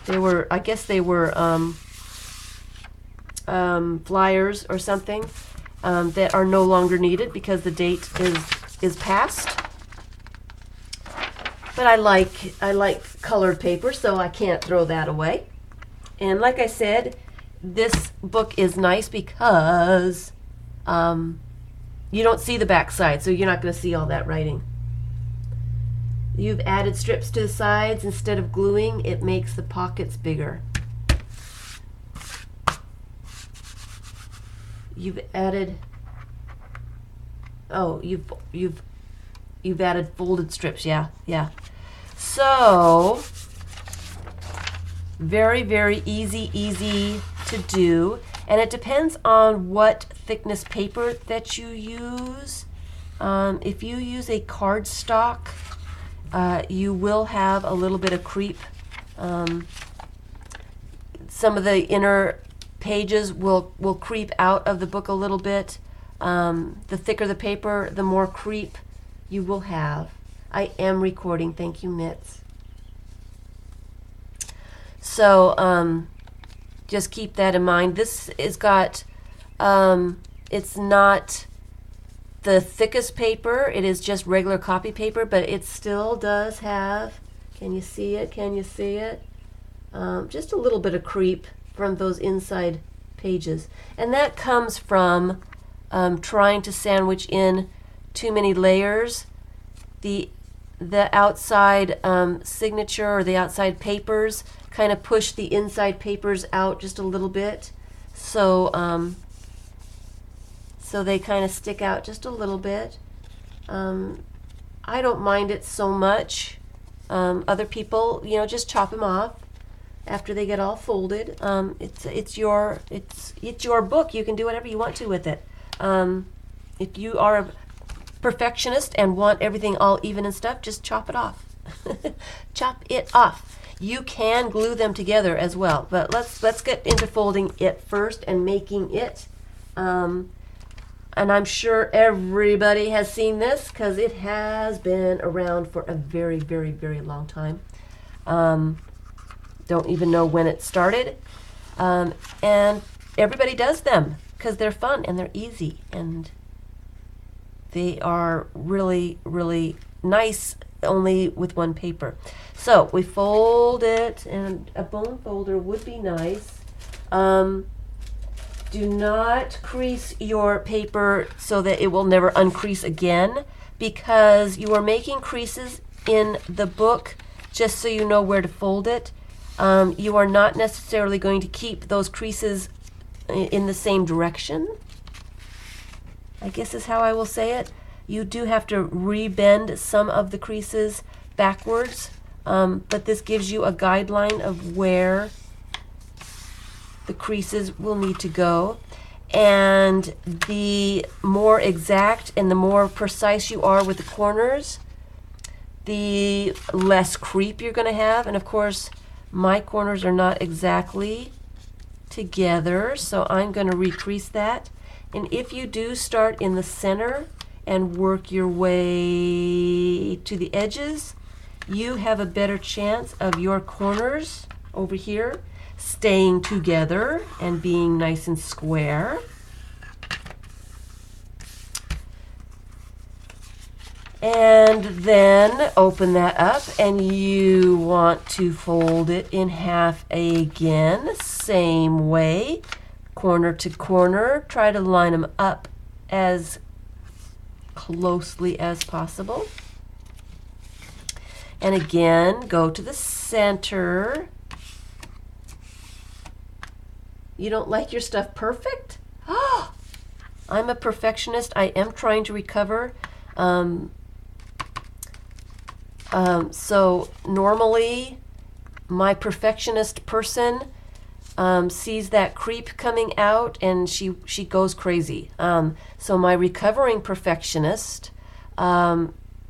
I guess they were flyers or something that are no longer needed because the date is past. But I like colored paper, so I can't throw that away. And like I said, this book is nice because you don't see the back side, so you're not going to see all that writing. You've added strips to the sides. Instead of gluing, it makes the pockets bigger. You've added, oh, you've added folded strips. Yeah. So very, very easy to do, and it depends on what thickness paper that you use. If you use a cardstock, you will have a little bit of creep. Some of the inner pages will creep out of the book a little bit. The thicker the paper, the more creep you will have. I am recording. Thank you, Mitz. So just keep that in mind. This is got, it's not the thickest paper. It is just regular copy paper, but it still does have, can you see it? Can you see it? Just a little bit of creep from those inside pages. And that comes from trying to sandwich in too many layers. The outside signature or the outside papers kind of push the inside papers out just a little bit, so so they kind of stick out just a little bit. I don't mind it so much. Other people, you know, just chop them off after they get all folded. It's your book. You can do whatever you want to with it. If you are a perfectionist and want everything all even and stuff, just chop it off. Chop it off. You can glue them together as well, but let's get into folding it first and making it. And I'm sure everybody has seen this because it has been around for a very, very, very long time. Don't even know when it started. And everybody does them because they're fun and they're easy and they are really, really nice, only with one paper. So we fold it, and a bone folder would be nice. Do not crease your paper so that it will never uncrease again, because you are making creases in the book just so you know where to fold it. You are not necessarily going to keep those creases in the same direction, I guess is how I will say it. You do have to rebend some of the creases backwards, but this gives you a guideline of where the creases will need to go. And the more exact and the more precise you are with the corners, the less creep you're going to have. And of course, my corners are not exactly together, so I'm going to recrease that. And if you do start in the center and work your way to the edges, you have a better chance of your corners over here staying together and being nice and square. And then open that up, and you want to fold it in half again, same way, corner to corner. Try to line them up as closely as possible. And again, go to the center. You don't like your stuff perfect? Oh, I'm a perfectionist. I am trying to recover. So normally my perfectionist person sees that creep coming out and she goes crazy. So my recovering perfectionist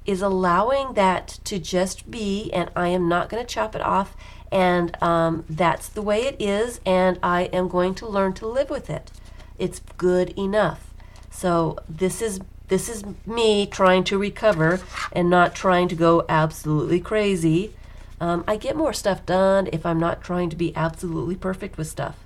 is allowing that to just be, and I am not going to chop it off, and that's the way it is, and I am going to learn to live with it. It's good enough. So this is me trying to recover and not trying to go absolutely crazy. I get more stuff done if I'm not trying to be absolutely perfect with stuff.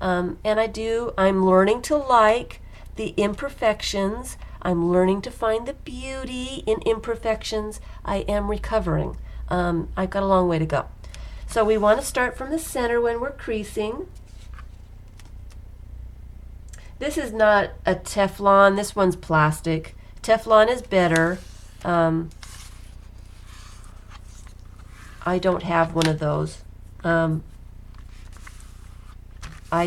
And I'm learning to like the imperfections. I'm learning to find the beauty in imperfections. I am recovering. I've got a long way to go. So we want to start from the center when we're creasing. This is not a Teflon. This one's plastic. Teflon is better. I don't have one of those. I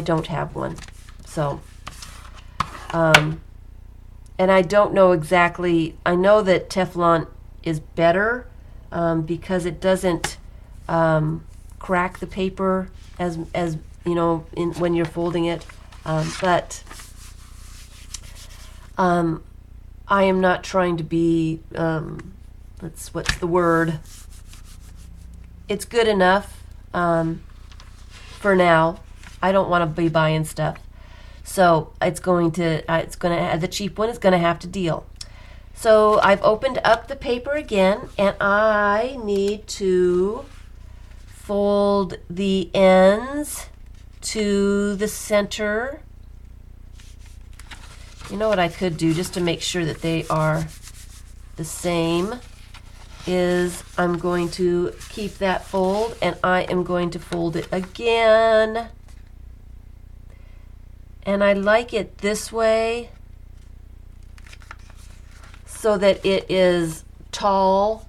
don't have one. So, and I don't know exactly. I know that Teflon is better because it doesn't crack the paper as you know when you're folding it. But I am not trying to be, what's the word? It's good enough for now. I don't want to be buying stuff. So the cheap one is going to have to deal. So I've opened up the paper again, and I need to fold the ends to the center. You know what I could do just to make sure that they are the same is I'm going to keep that fold, and I am going to fold it again. And I like it this way so that it is tall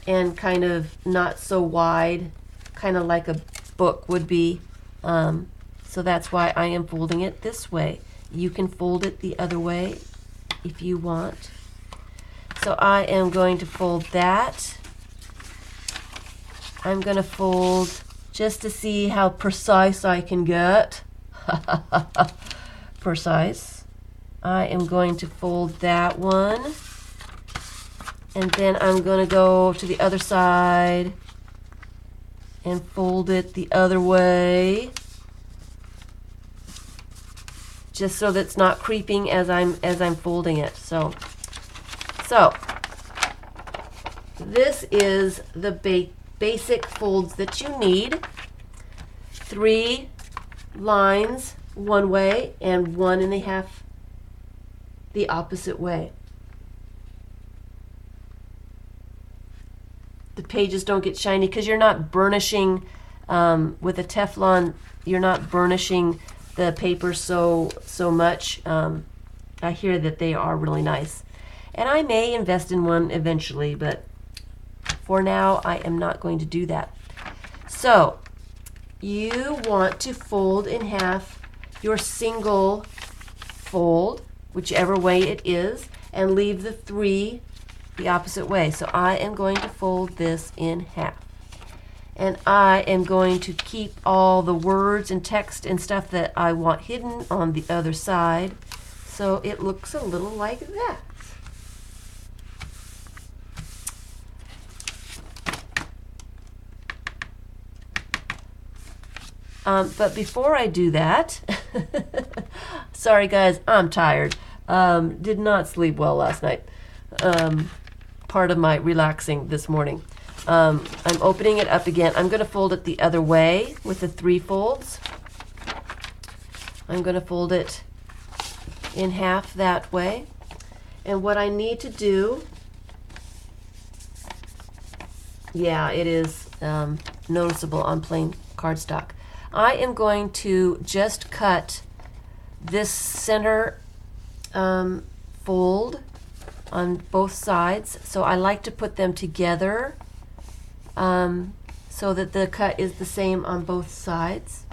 and kind of not so wide, kind of like a book would be. So that's why I am folding it this way. You can fold it the other way if you want. So I am going to fold that. I'm going to fold just to see how precise I can get. Precise. I am going to fold that one. And then I'm going to go to the other side and fold it the other way. Just so that it's not creeping as I'm folding it. So this is the basic folds that you need. 3 lines one way and 1.5 the opposite way. The pages don't get shiny because you're not burnishing with a Teflon. You're not burnishing the paper so much. I hear that they are really nice, and I may invest in one eventually, but for now I am not going to do that. So you want to fold in half your single fold, whichever way it is, and leave the 3 the opposite way. So I am going to fold this in half. And I am going to keep all the words and text and stuff that I want hidden on the other side, so it looks a little like that. But before I do that, sorry guys, I'm tired. Did not sleep well last night. Part of my relaxing this morning. I'm opening it up again. I'm going to fold it the other way with the 3 folds. I'm going to fold it in half that way. And what I need to do, yeah, it is noticeable on plain cardstock. I am going to just cut this center fold on both sides. So I like to put them together so that the cut is the same on both sides.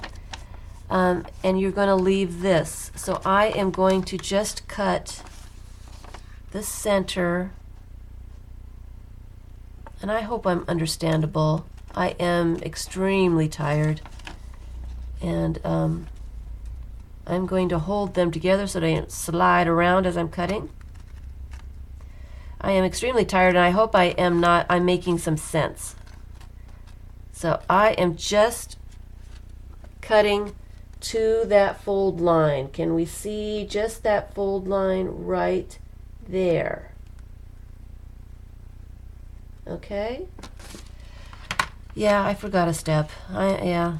And you're going to leave this. So I am going to just cut the center, and I hope I'm understandable. I am extremely tired, and I'm going to hold them together so they don't slide around as I'm cutting. I am extremely tired, and I hope I'm making some sense. So I am just cutting to that fold line. Can we see just that fold line right there? Okay. Yeah, I forgot a step. Yeah.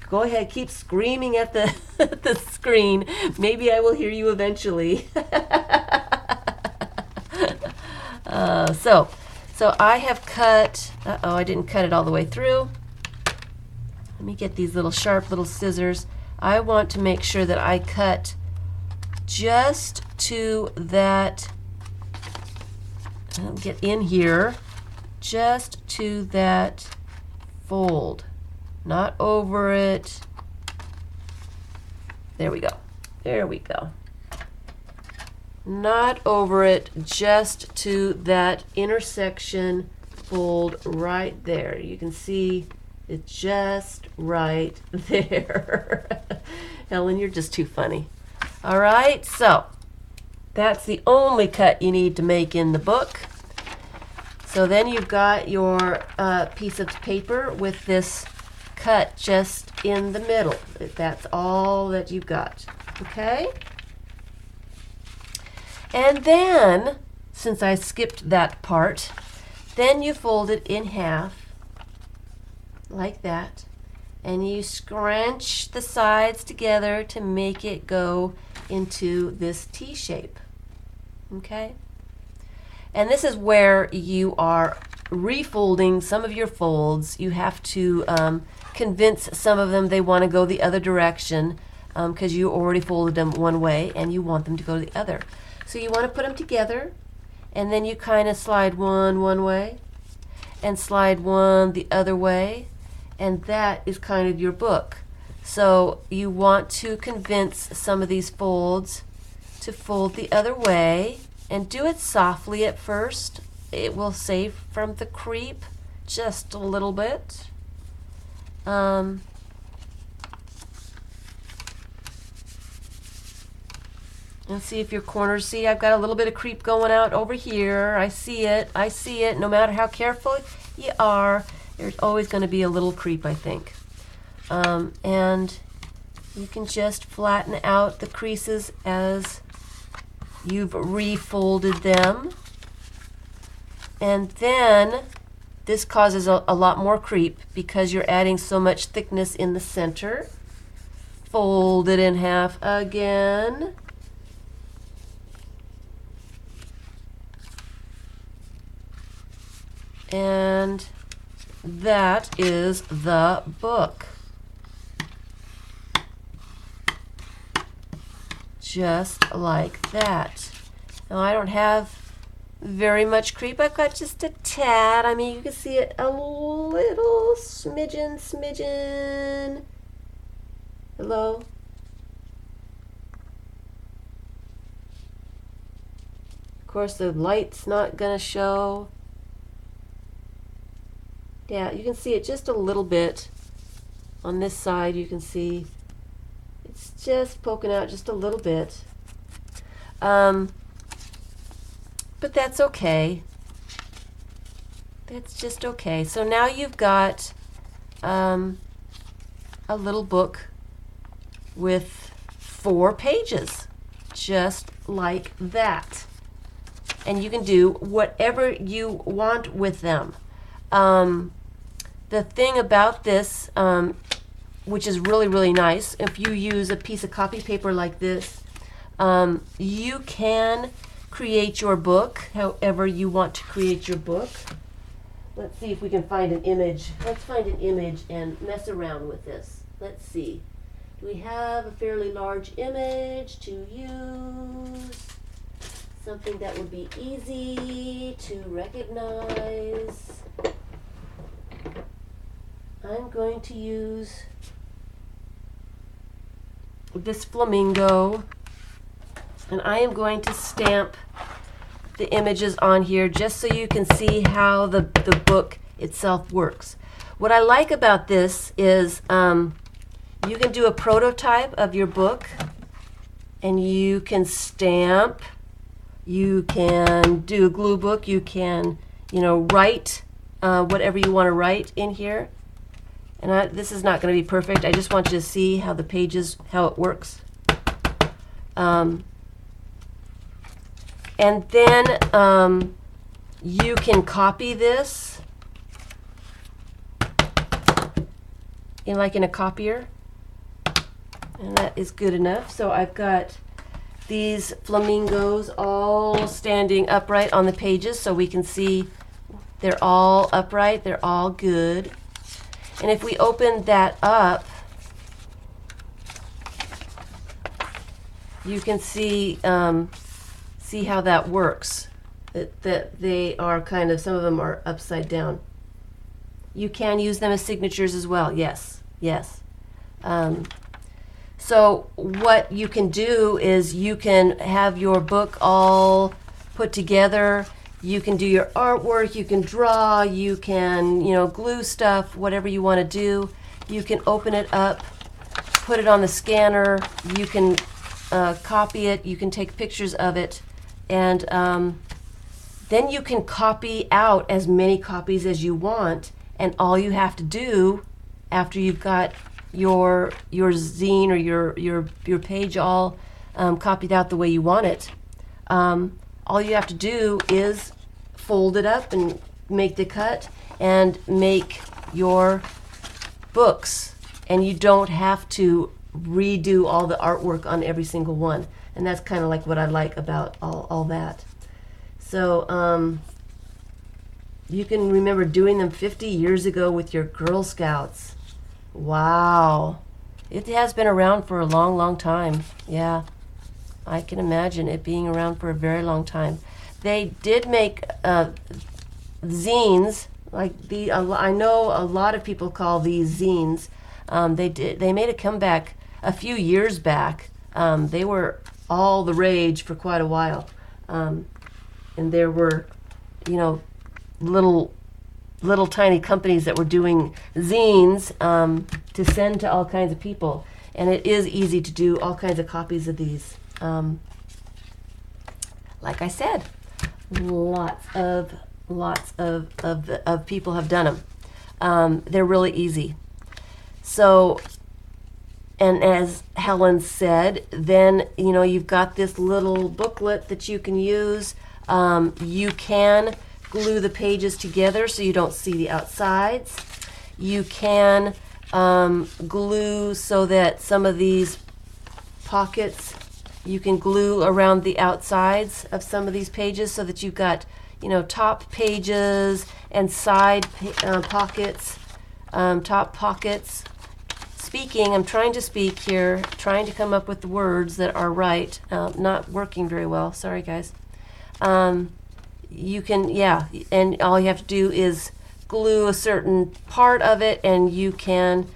Go ahead, keep screaming at the the screen. Maybe I will hear you eventually. So I have cut. Uh-oh, I didn't cut it all the way through. Let me get these little sharp little scissors. I want to make sure that I cut just to that, get in here, just to that fold, not over it. There we go. There we go. Not over it, just to that intersection fold right there. You can see it's just right there. Helen, you're just too funny. All right, so that's the only cut you need to make in the book. So then you've got your piece of paper with this cut just in the middle. That's all that you've got, okay? And then, since I skipped that part, then you fold it in half, like that, and you scrunch the sides together to make it go into this T shape, okay? And this is where you are refolding some of your folds. You have to convince some of them they want to go the other direction because you already folded them one way and you want them to go the other. So you want to put them together, and then you kind of slide one way and slide one the other way, and that is kind of your book. So you want to convince some of these folds to fold the other way, and do it softly at first. It will save from the creep just a little bit. And see if your corners, see I've got a little bit of creep going out over here. I see it, I see it. No matter how careful you are, there's always going to be a little creep, I think. And you can just flatten out the creases as you've refolded them. And then this causes a lot more creep because you're adding so much thickness in the center. Fold it in half again. And that is the book. Just like that. Now I don't have very much creep. I've got just a tad. I mean, you can see it a little smidgen. Hello? Of course, the light's not going to show. Yeah, you can see it just a little bit. On this side, you can see it's just poking out just a little bit. But that's okay. That's just okay. So now you've got a little book with 4 pages, just like that. And you can do whatever you want with them. The thing about this, which is really, really nice, if you use a piece of copy paper like this, you can create your book however you want to create your book. Let's see if we can find an image. Let's find an image and mess around with this. Let's see. Do we have a fairly large image to use? Something that would be easy to recognize. I'm going to use this flamingo, and I am going to stamp the images on here just so you can see how the book itself works. What I like about this is you can do a prototype of your book, and you can stamp, you can do a glue book, you can, write whatever you want to write in here. And this is not going to be perfect. I just want you to see how the pages, how it works. And then you can copy this in a copier. And that is good enough. So I've got these flamingos all standing upright on the pages so we can see they're all upright, they're all good. And if we open that up, you can see see how that works. That they are kind of, some of them are upside down. You can use them as signatures as well. Yes, yes. So what you can do is you can have your book all put together. You can do your artwork, you can draw, you can, glue stuff, whatever you want to do. You can open it up, put it on the scanner, you can copy it, you can take pictures of it, and then you can copy out as many copies as you want, and all you have to do after you've got your zine or your page all copied out the way you want it, all you have to do is fold it up and make the cut and make your books, and you don't have to redo all the artwork on every single one. And that's kind of like what I like about all that. So you can remember doing them 50 years ago with your Girl Scouts. Wow. It has been around for a long, long time. Yeah, I can imagine it being around for a very long time. They did make zines, like I know a lot of people call these zines. They made a comeback a few years back. They were all the rage for quite a while. And there were, little tiny companies that were doing zines to send to all kinds of people. And it is easy to do all kinds of copies of these. Like I said, lots of people have done them. They're really easy. So, and as Helen said, then you've got this little booklet that you can use. You can glue the pages together so you don't see the outsides. You can glue so that some of these pockets, you can glue around the outsides of some of these pages so that you've got, top pages and side pockets, top pockets. I'm trying to speak here, trying to come up with the words that are right. Not working very well. Sorry, guys. You can, and all you have to do is glue a certain part of it, and you can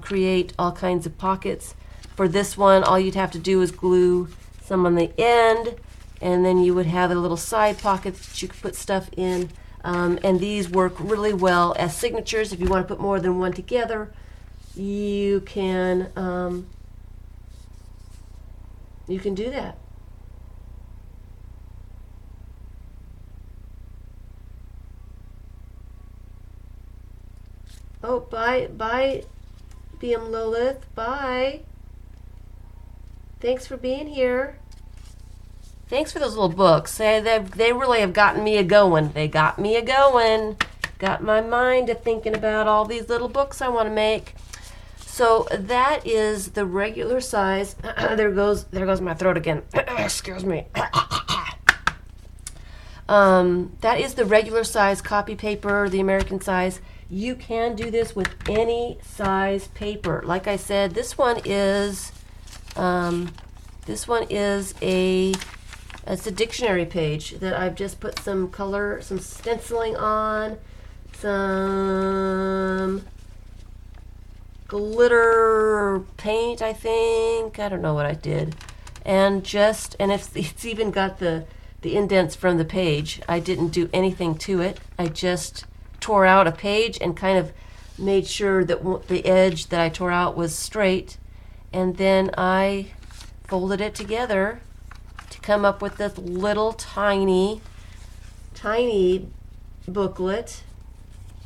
create all kinds of pockets. For this one, all you'd have to do is glue some on the end, and then you would have a little side pocket that you could put stuff in. And these work really well as signatures. If you want to put more than one together, you can do that. Oh, bye, BM Lilith, bye. Thanks for being here. Thanks for those little books. They really have gotten me a-going. They got me a-going. Got my mind a-thinking about all these little books I want to make. So that is the regular size. There goes my throat again. Excuse me. That is the regular size copy paper, the American size. You can do this with any size paper. Like I said, this one is it's a dictionary page that I've just put some color, some stenciling on, some glitter paint, I think. I don't know what I did. And it's even got the indents from the page. I didn't do anything to it. I just tore out a page and kind of made sure that the edge that I tore out was straight, and then I folded it together to come up with this little tiny booklet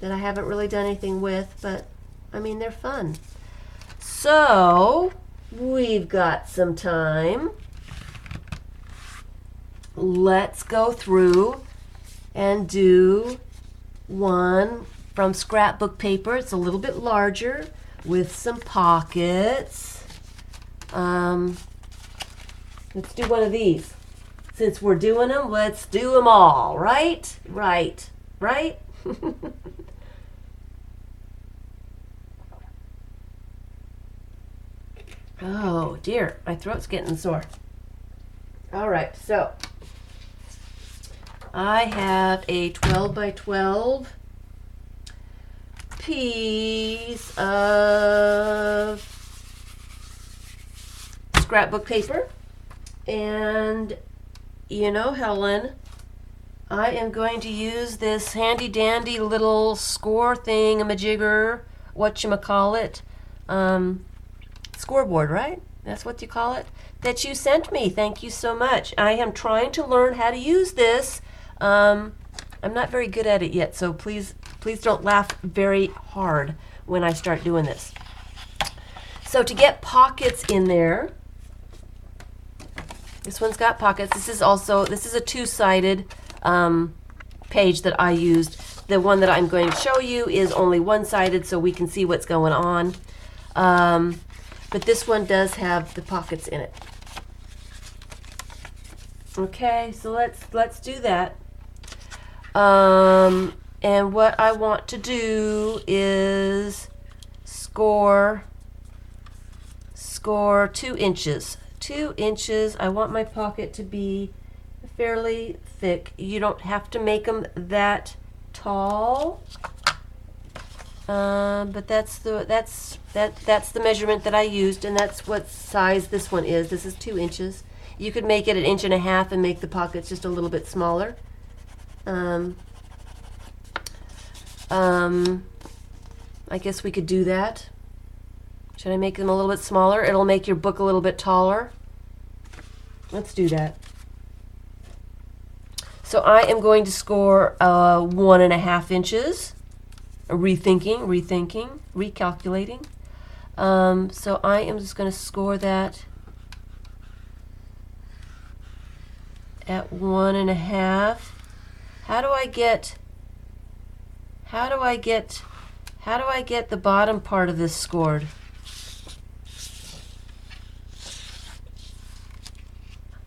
that I haven't really done anything with, but I mean, they're fun. So we've got some time. Let's go through and do one from scrapbook paper. It's a little bit larger with some pockets. Let's do one of these. Since we're doing them, let's do them all, right? Right. Oh dear, my throat's getting sore. All right, so I have a 12 by 12 piece of scrapbook paper, and you know, Helen, I am going to use this handy dandy little score thingamajigger, whatchamacallit, scoreboard, right? That's what you call it? That you sent me. Thank you so much. I am trying to learn how to use this. I'm not very good at it yet, so please don't laugh very hard when I start doing this. So to get pockets in there, this one's got pockets. This is a two-sided page that I used. The one that I'm going to show you is only one-sided, so we can see what's going on. But this one does have the pockets in it. Okay, so let's do that. And what I want to do is score 2 inches. 2 inches. I want my pocket to be fairly thick. You don't have to make them that tall, but that's the measurement that I used, and that's what size this one is. This is 2 inches. You could make it 1.5 inches and make the pockets just a little bit smaller. I guess we could do that. Should I make them a little bit smaller? It'll make your book a little bit taller. Let's do that. So I am going to score 1.5 inches. Recalculating. So I am just going to score that at 1.5. How do I get the bottom part of this scored?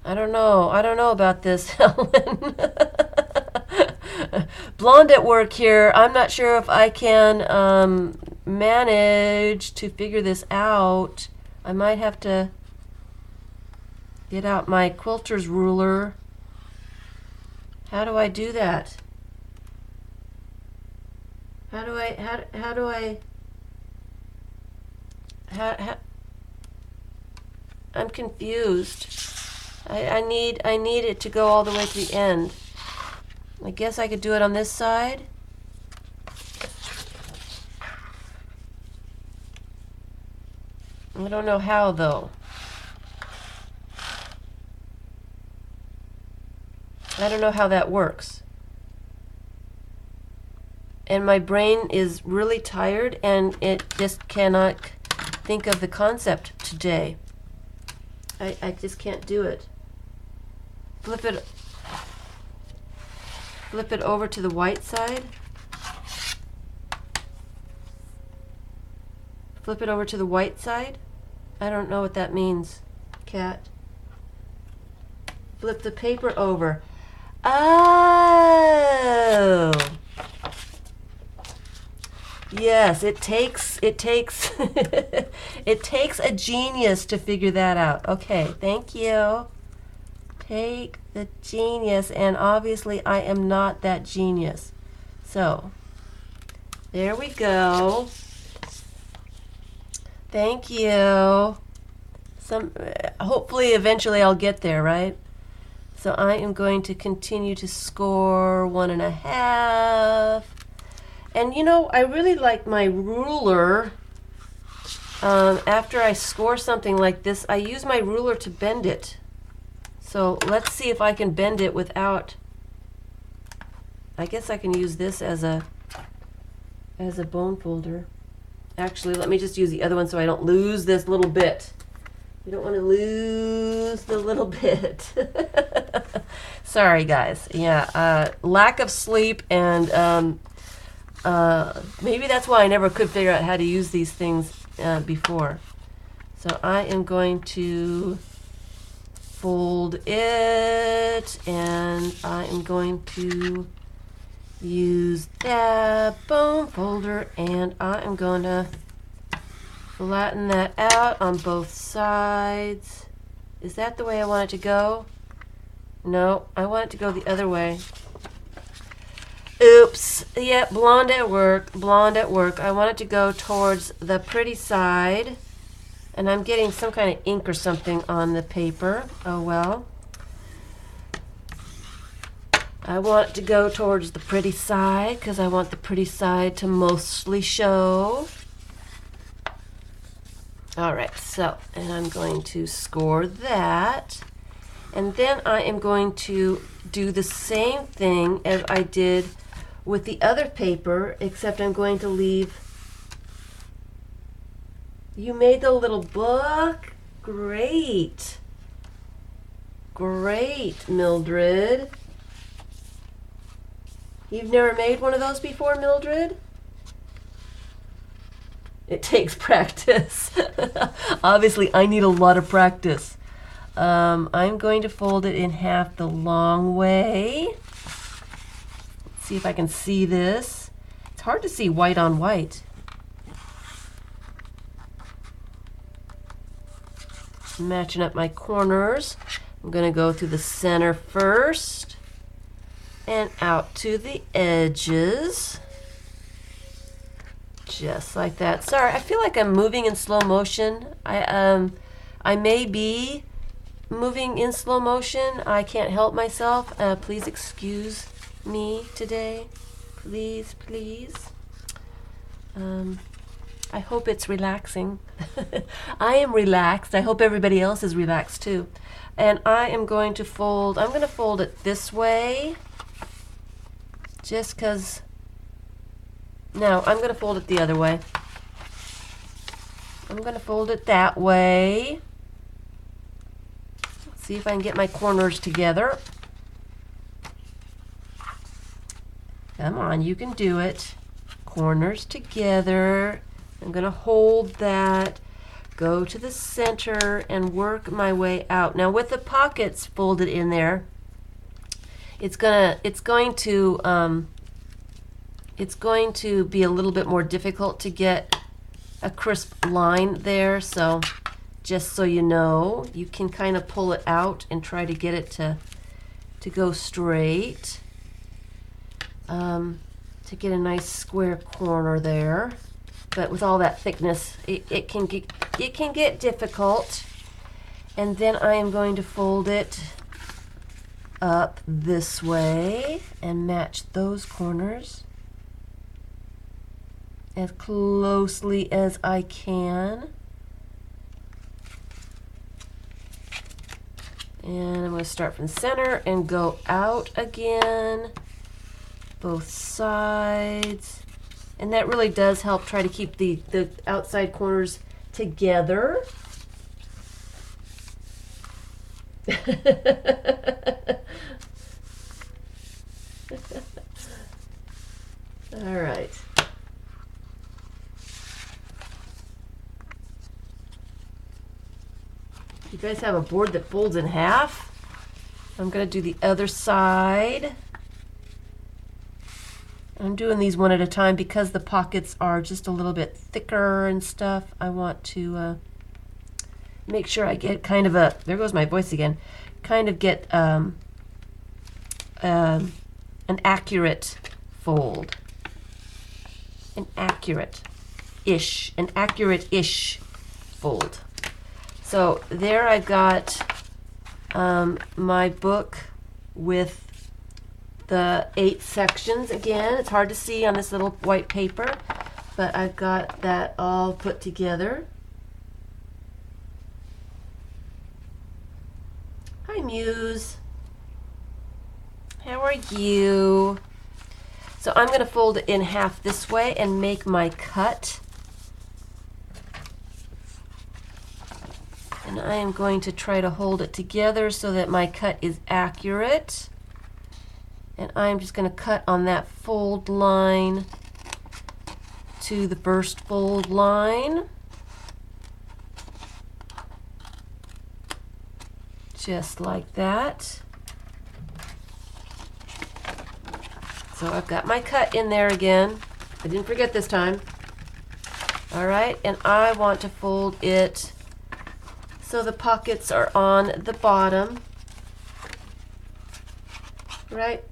I don't know about this, Helen. Blonde at work here. I'm not sure if I can manage to figure this out. I might have to get out my quilter's ruler. How do I do that? I'm confused. I need it to go all the way to the end. I guess I could do it on this side. I don't know how though. I don't know how that works. And my brain is really tired and it just cannot think of the concept today. I just can't do it. Flip it over to the white side. Flip it over to the white side. I don't know what that means, Cat. Flip the paper over. Oh. Yes, it takes it takes a genius to figure that out. Okay, thank you. Take the genius, and obviously I am not that genius. So, there we go. Thank you. Hopefully eventually I'll get there, right? So I am going to continue to score 1.5. And you know, I really like my ruler. After I score something like this, I use my ruler to bend it. So let's see if I can bend it without, I guess I can use this as a bone folder. Actually, let me just use the other one so I don't lose this little bit. You don't want to lose the little bit. Sorry, guys. Yeah, lack of sleep, and maybe that's why I never could figure out how to use these things before. So I am going to fold it, and I am going to use that bone folder, and I am going to flatten that out on both sides. Is that the way I want it to go? No, I want it to go the other way. Oops. Yeah, blonde at work. Blonde at work. I want it to go towards the pretty side. And I'm getting some kind of ink or something on the paper. Oh well. I want it to go towards the pretty side because I want the pretty side to mostly show. Alright, so, and I'm going to score that. And then I am going to do the same thing as I did with the other paper, except I'm going to leave. You made the little book? Great. Great, Mildred. You've never made one of those before, Mildred? It takes practice. Obviously, I need a lot of practice. I'm going to fold it in half the long way. Let's see if I can see this. It's hard to see white on white. Matching up my corners. I'm going to go through the center first and out to the edges. Just like that. Sorry, I feel like I'm moving in slow motion. I may be moving in slow motion. I can't help myself. Please excuse me today. Please, please. I hope it's relaxing. I am relaxed. I hope everybody else is relaxed too. And I am going to fold, I'm going to fold it this way. Just because, no, I'm going to fold it the other way. I'm going to fold it that way. Let's see if I can get my corners together. Come on, you can do it. Corners together. I'm going to hold that, go to the center, and work my way out. Now, with the pockets folded in there, it's going to be a little bit more difficult to get a crisp line there. So, just so you know, you can kind of pull it out and try to get it to go straight. To get a nice square corner there. But with all that thickness, it can get difficult. And then I am going to fold it up this way and match those corners as closely as I can. And I'm going to start from the center and go out again, both sides. And that really does help try to keep the outside corners together. All right. You guys have a board that folds in half? I'm going to do the other side. I'm doing these one at a time because the pockets are just a little bit thicker and stuff. I want to make sure I get kind of a, there goes my voice again, kind of get an accurate fold. An accurate-ish fold. So there I've got my book with the 8 sections again. It's hard to see on this little white paper, but I've got that all put together. Hi, Muse. How are you? So I'm going to fold it in half this way and make my cut. And I am going to try to hold it together so that my cut is accurate. And I'm just going to cut on that fold line to the first fold line. Just like that. So I've got my cut in there again. I didn't forget this time. All right, and I want to fold it so the pockets are on the bottom. right?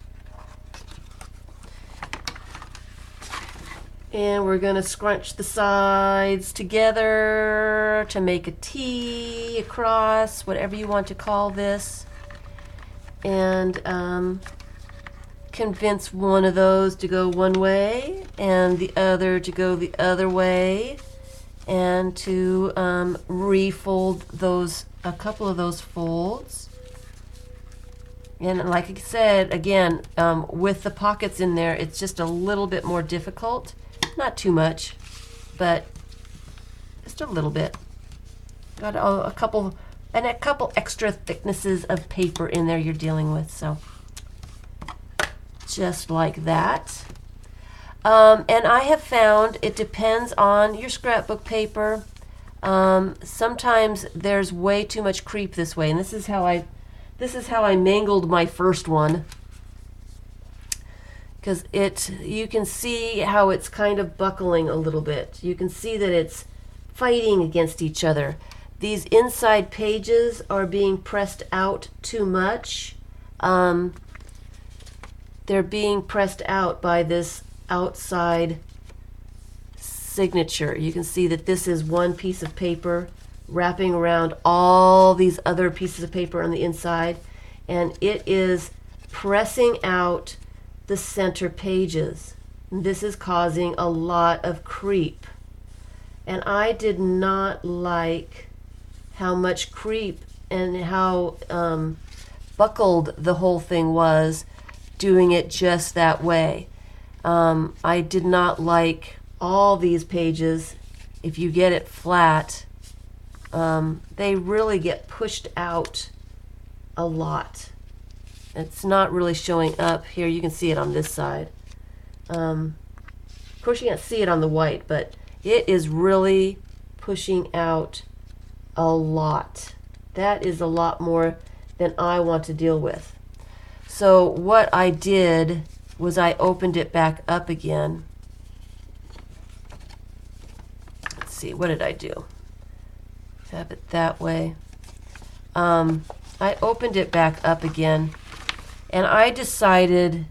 And we're going to scrunch the sides together to make a T, a cross, whatever you want to call this. And convince one of those to go one way and the other to go the other way, and to refold those, a couple of those folds. And like I said, again, with the pockets in there, it's just a little bit more difficult. Not too much, but just a little bit. Got a couple extra thicknesses of paper in there you're dealing with, so just like that. And I have found it depends on your scrapbook paper. Sometimes there's way too much creep this way, and this is how I mangled my first one, because you can see how it's kind of buckling a little bit. You can see that it's fighting against each other. These inside pages are being pressed out too much. They're being pressed out by this outside signature. You can see that this is one piece of paper wrapping around all these other pieces of paper on the inside, and it is pressing out the center pages. This is causing a lot of creep, and I did not like how much creep and how buckled the whole thing was doing it just that way. I did not like all these pages. If you get it flat, they really get pushed out a lot. It's not really showing up here. You can see it on this side. Of course, you can't see it on the white, but it is really pushing out a lot. That is a lot more than I want to deal with. So what I did was I opened it back up again. Let's see, what did I do? Have it that way. I opened it back up again, and I decided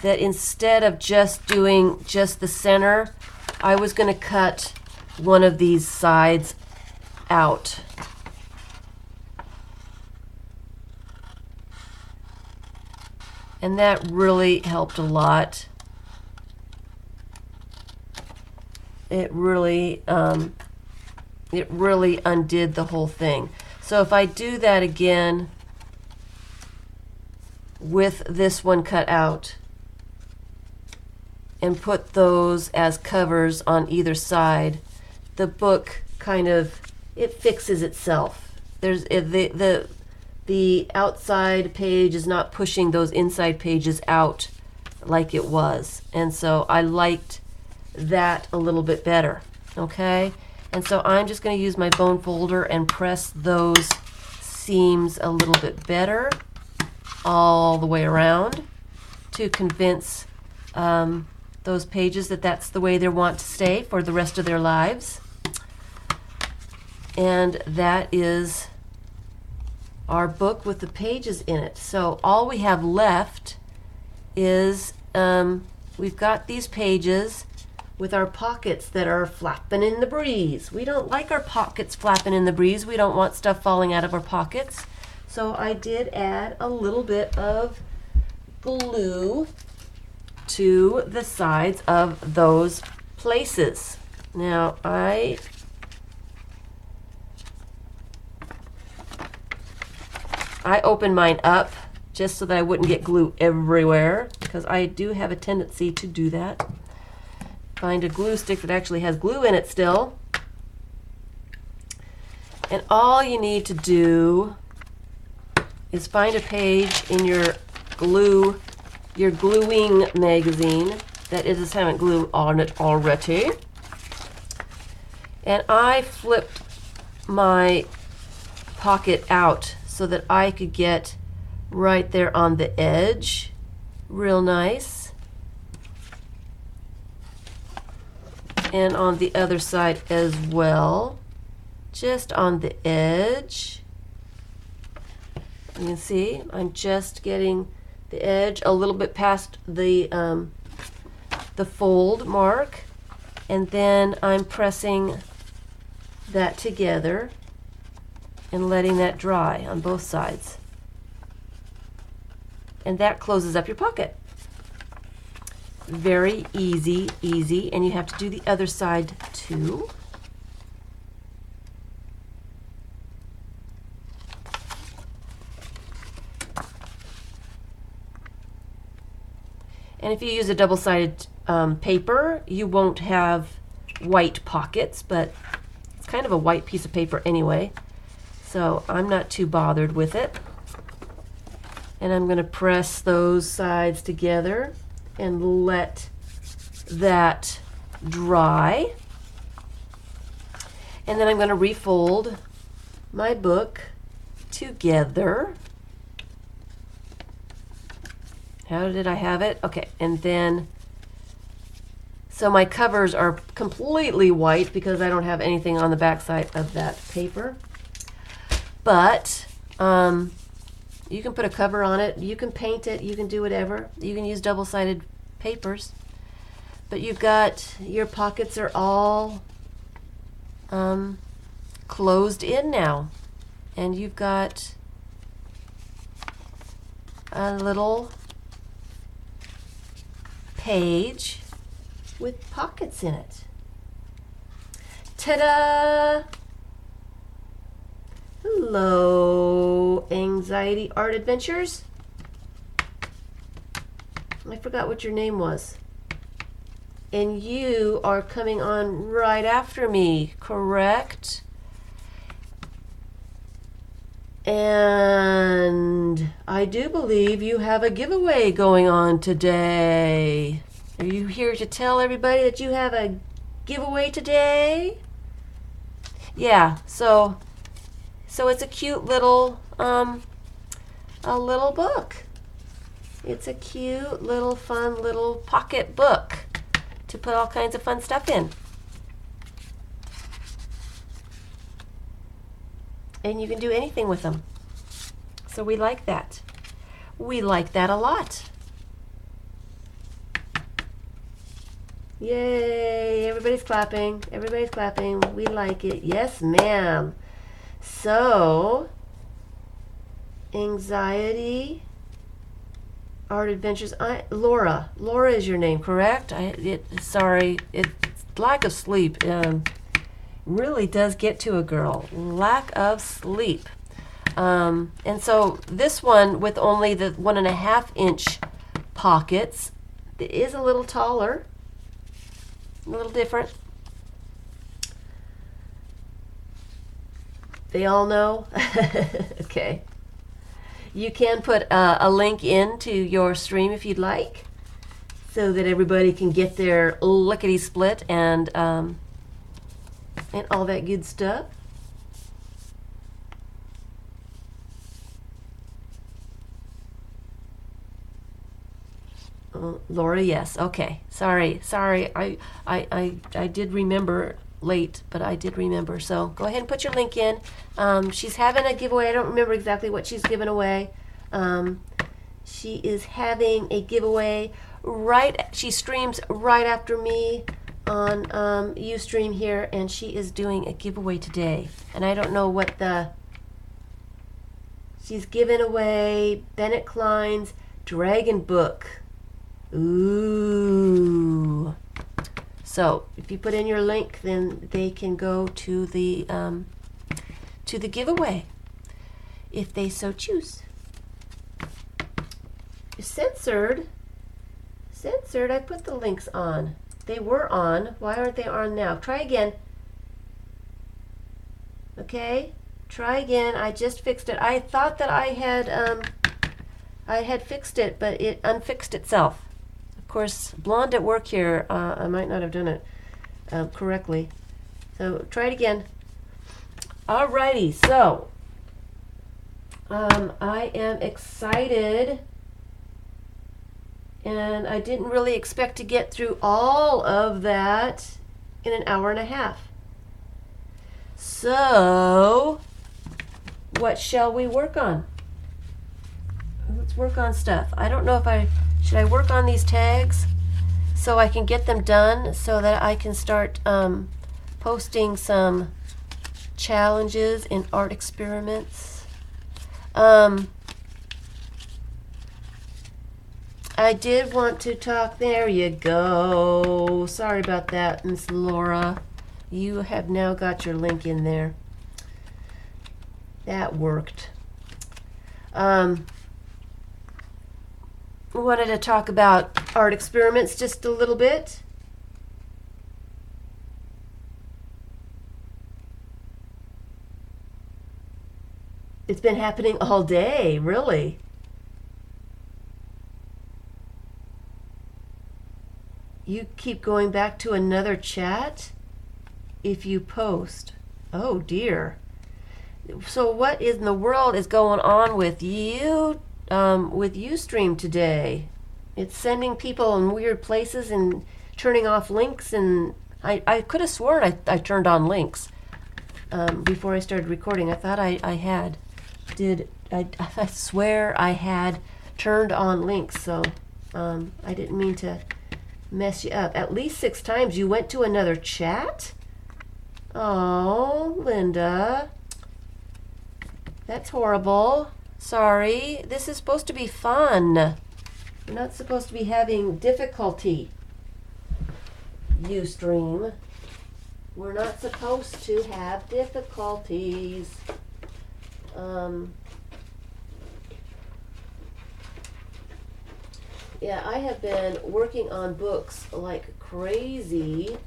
that instead of just doing just the center, I was going to cut one of these sides out. And that really helped a lot. It really undid the whole thing. So if I do that again with this one cut out and put those as covers on either side, the book kind of, it fixes itself. There's the outside page is not pushing those inside pages out like it was. And so I liked that a little bit better. Okay? And so I'm just going to use my bone folder and press those seams a little bit better all the way around to convince those pages that that's the way they want to stay for the rest of their lives. And that is our book with the pages in it. So all we have left is we've got these pages with our pockets that are flapping in the breeze. We don't like our pockets flapping in the breeze. We don't want stuff falling out of our pockets. So I did add a little bit of glue to the sides of those places. Now I opened mine up just so that I wouldn't get glue everywhere, because I do have a tendency to do that. Find a glue stick that actually has glue in it still. And all you need to do is find a page in your gluing magazine that is having glue on it already. And I flipped my pocket out so that I could get right there on the edge. Real nice. And on the other side as well, just on the edge. You can see I'm just getting the edge a little bit past the fold mark, and then I'm pressing that together and letting that dry on both sides. And that closes up your pocket. Very easy, easy, and you have to do the other side too. And if you use a double-sided paper, you won't have white pockets, but it's kind of a white piece of paper anyway, so I'm not too bothered with it. And I'm going to press those sides together and let that dry. And then I'm going to refold my book together. How did I have it? Okay, and then, so my covers are completely white because I don't have anything on the back side of that paper. But you can put a cover on it, you can paint it, you can do whatever. You can use double-sided papers. But you've got, your pockets are all closed in now. And you've got a little page with pockets in it. Ta-da! Hello, Anxiety Art Adventures. I forgot what your name was. And you are coming on right after me, correct? And I do believe you have a giveaway going on today. Are you here to tell everybody that you have a giveaway today? Yeah, so it's a cute little a little book. It's a cute little fun little pocket book to put all kinds of fun stuff in. And you can do anything with them. So we like that. We like that a lot. Yay, everybody's clapping. Everybody's clapping. We like it. Yes, ma'am. So, Anxiety Art Adventures. Laura. Laura is your name, correct? Sorry, lack of sleep really does get to a girl. Lack of sleep. And so this one with only the 1.5 inch pockets is a little taller, a little different. They all know? Okay. You can put a link into your stream if you'd like, so that everybody can get their lickety-split and all that good stuff. Laura, yes. Okay. Sorry. I did remember late, but I did remember. So go ahead and put your link in. She's having a giveaway. I don't remember exactly what she's giving away. She is having a giveaway she streams right after me on Ustream here, and she is doing a giveaway today. And I don't know what she's giving away Bennett Klein's Dragon Book. Ooh. So if you put in your link, then they can go to the giveaway if they so choose. Censored. I put the links on. They were on. Why aren't they on now? Try again. Okay. Try again. I just fixed it. I thought that I had fixed it, but it unfixed itself. Of course, Blonde at work here, I might not have done it correctly. So try it again. Alrighty, so I am excited, and I didn't really expect to get through all of that in an hour and a half. So what shall we work on? Let's work on stuff. I don't know if should I work on these tags so I can get them done so that I can start posting some challenges in art experiments. I did want to talk. There you go. Sorry about that, Miss Laura. You have now got your link in there. That worked. Wanted to talk about art experiments just a little bit. It's been happening all day, really. You keep going back to another chat if you post. Oh dear. So what in the world is going on with you, with Ustream today? It's sending people in weird places and turning off links, and I could have sworn I turned on links before I started recording. I thought I had. I swear I had turned on links, so I didn't mean to mess you up. At least 6 times you went to another chat? Oh, Linda. That's horrible. Sorry. This is supposed to be fun. We're not supposed to be having difficulty. Ustream. We're not supposed to have difficulties. Yeah, I have been working on books like crazy.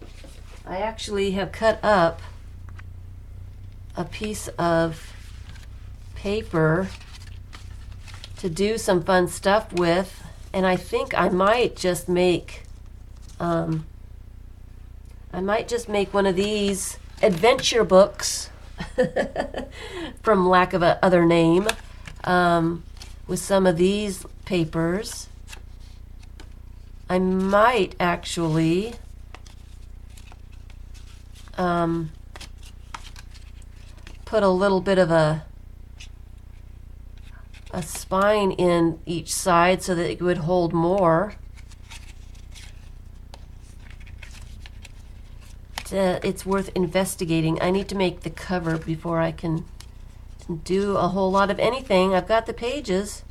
I actually have cut up a piece of paper to do some fun stuff with, and I think I might just make one of these adventure books from lack of a other name, with some of these papers. I might actually put a little bit of a spine in each side so that it would hold more. It's worth investigating. I need to make the cover before I can do a whole lot of anything. I've got the pages.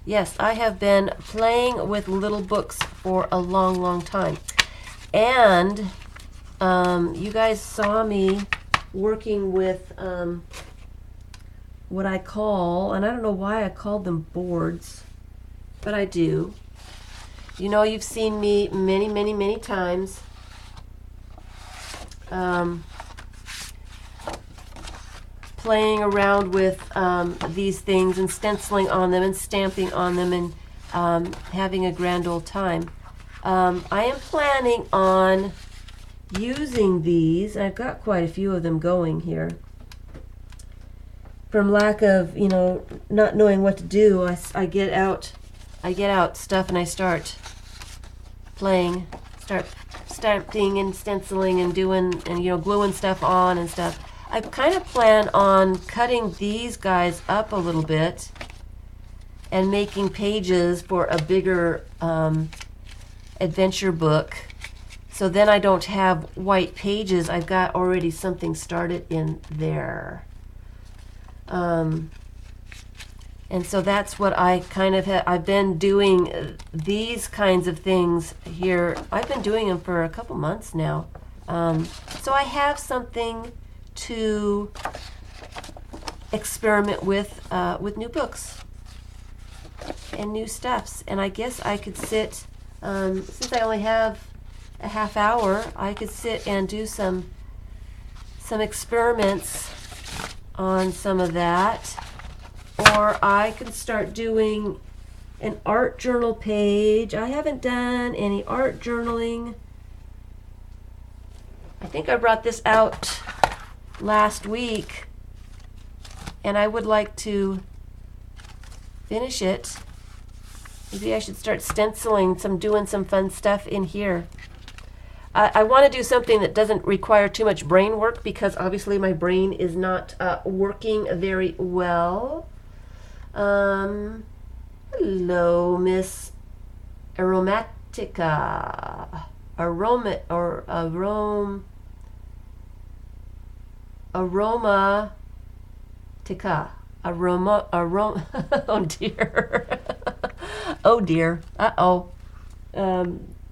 Yes, I have been playing with little books for a long, long time. And you guys saw me working with what I call, and I don't know why I called them boards, but I do. You know, you've seen me many, many, many times playing around with these things and stenciling on them and stamping on them and having a grand old time. I am planning on using these. I've got quite a few of them going here. From lack of, not knowing what to do, I get out stuff and I start playing, start stamping and stenciling and doing and gluing stuff on and stuff. I kind of plan on cutting these guys up a little bit and making pages for a bigger adventure book. So then I don't have white pages. I've got already something started in there. And so that's what I kind of I've been doing these kinds of things here. I've been doing them for a couple months now. So I have something to experiment with new books and new stuffs. And I guess I could sit, since I only have a half hour, I could sit and do some experiments on some of that. Or I could start doing an art journal page. I haven't done any art journaling. I think I brought this out last week, and I would like to finish it. Maybe I should start stenciling, doing some fun stuff in here. I want to do something that doesn't require too much brain work, because obviously my brain is not working very well. Hello, Miss Aromatica. Aromatica. Aroma. Oh dear. Oh dear. Uh-oh.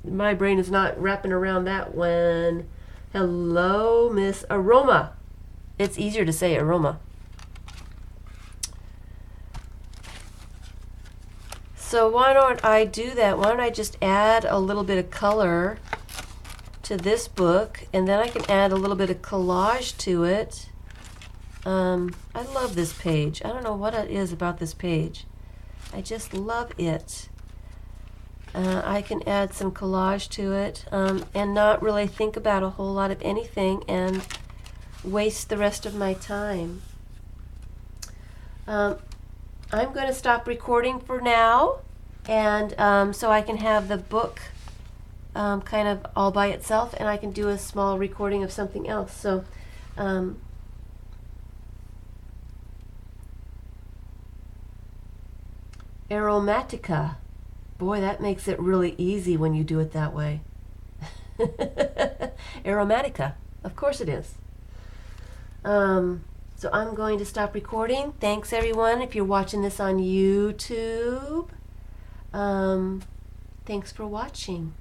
My brain is not wrapping around that one. Hello, Miss Aroma. It's easier to say aroma. So why don't I do that? Why don't I just add a little bit of color to this book, and then I can add a little bit of collage to it. I love this page. I don't know what it is about this page. I just love it. I can add some collage to it and not really think about a whole lot of anything and waste the rest of my time. I'm going to stop recording for now, and so I can have the book kind of all by itself, and I can do a small recording of something else. So Aromatica. Boy, that makes it really easy when you do it that way. Aromatica. Of course it is. So I'm going to stop recording. Thanks, everyone, if you're watching this on YouTube. Thanks for watching.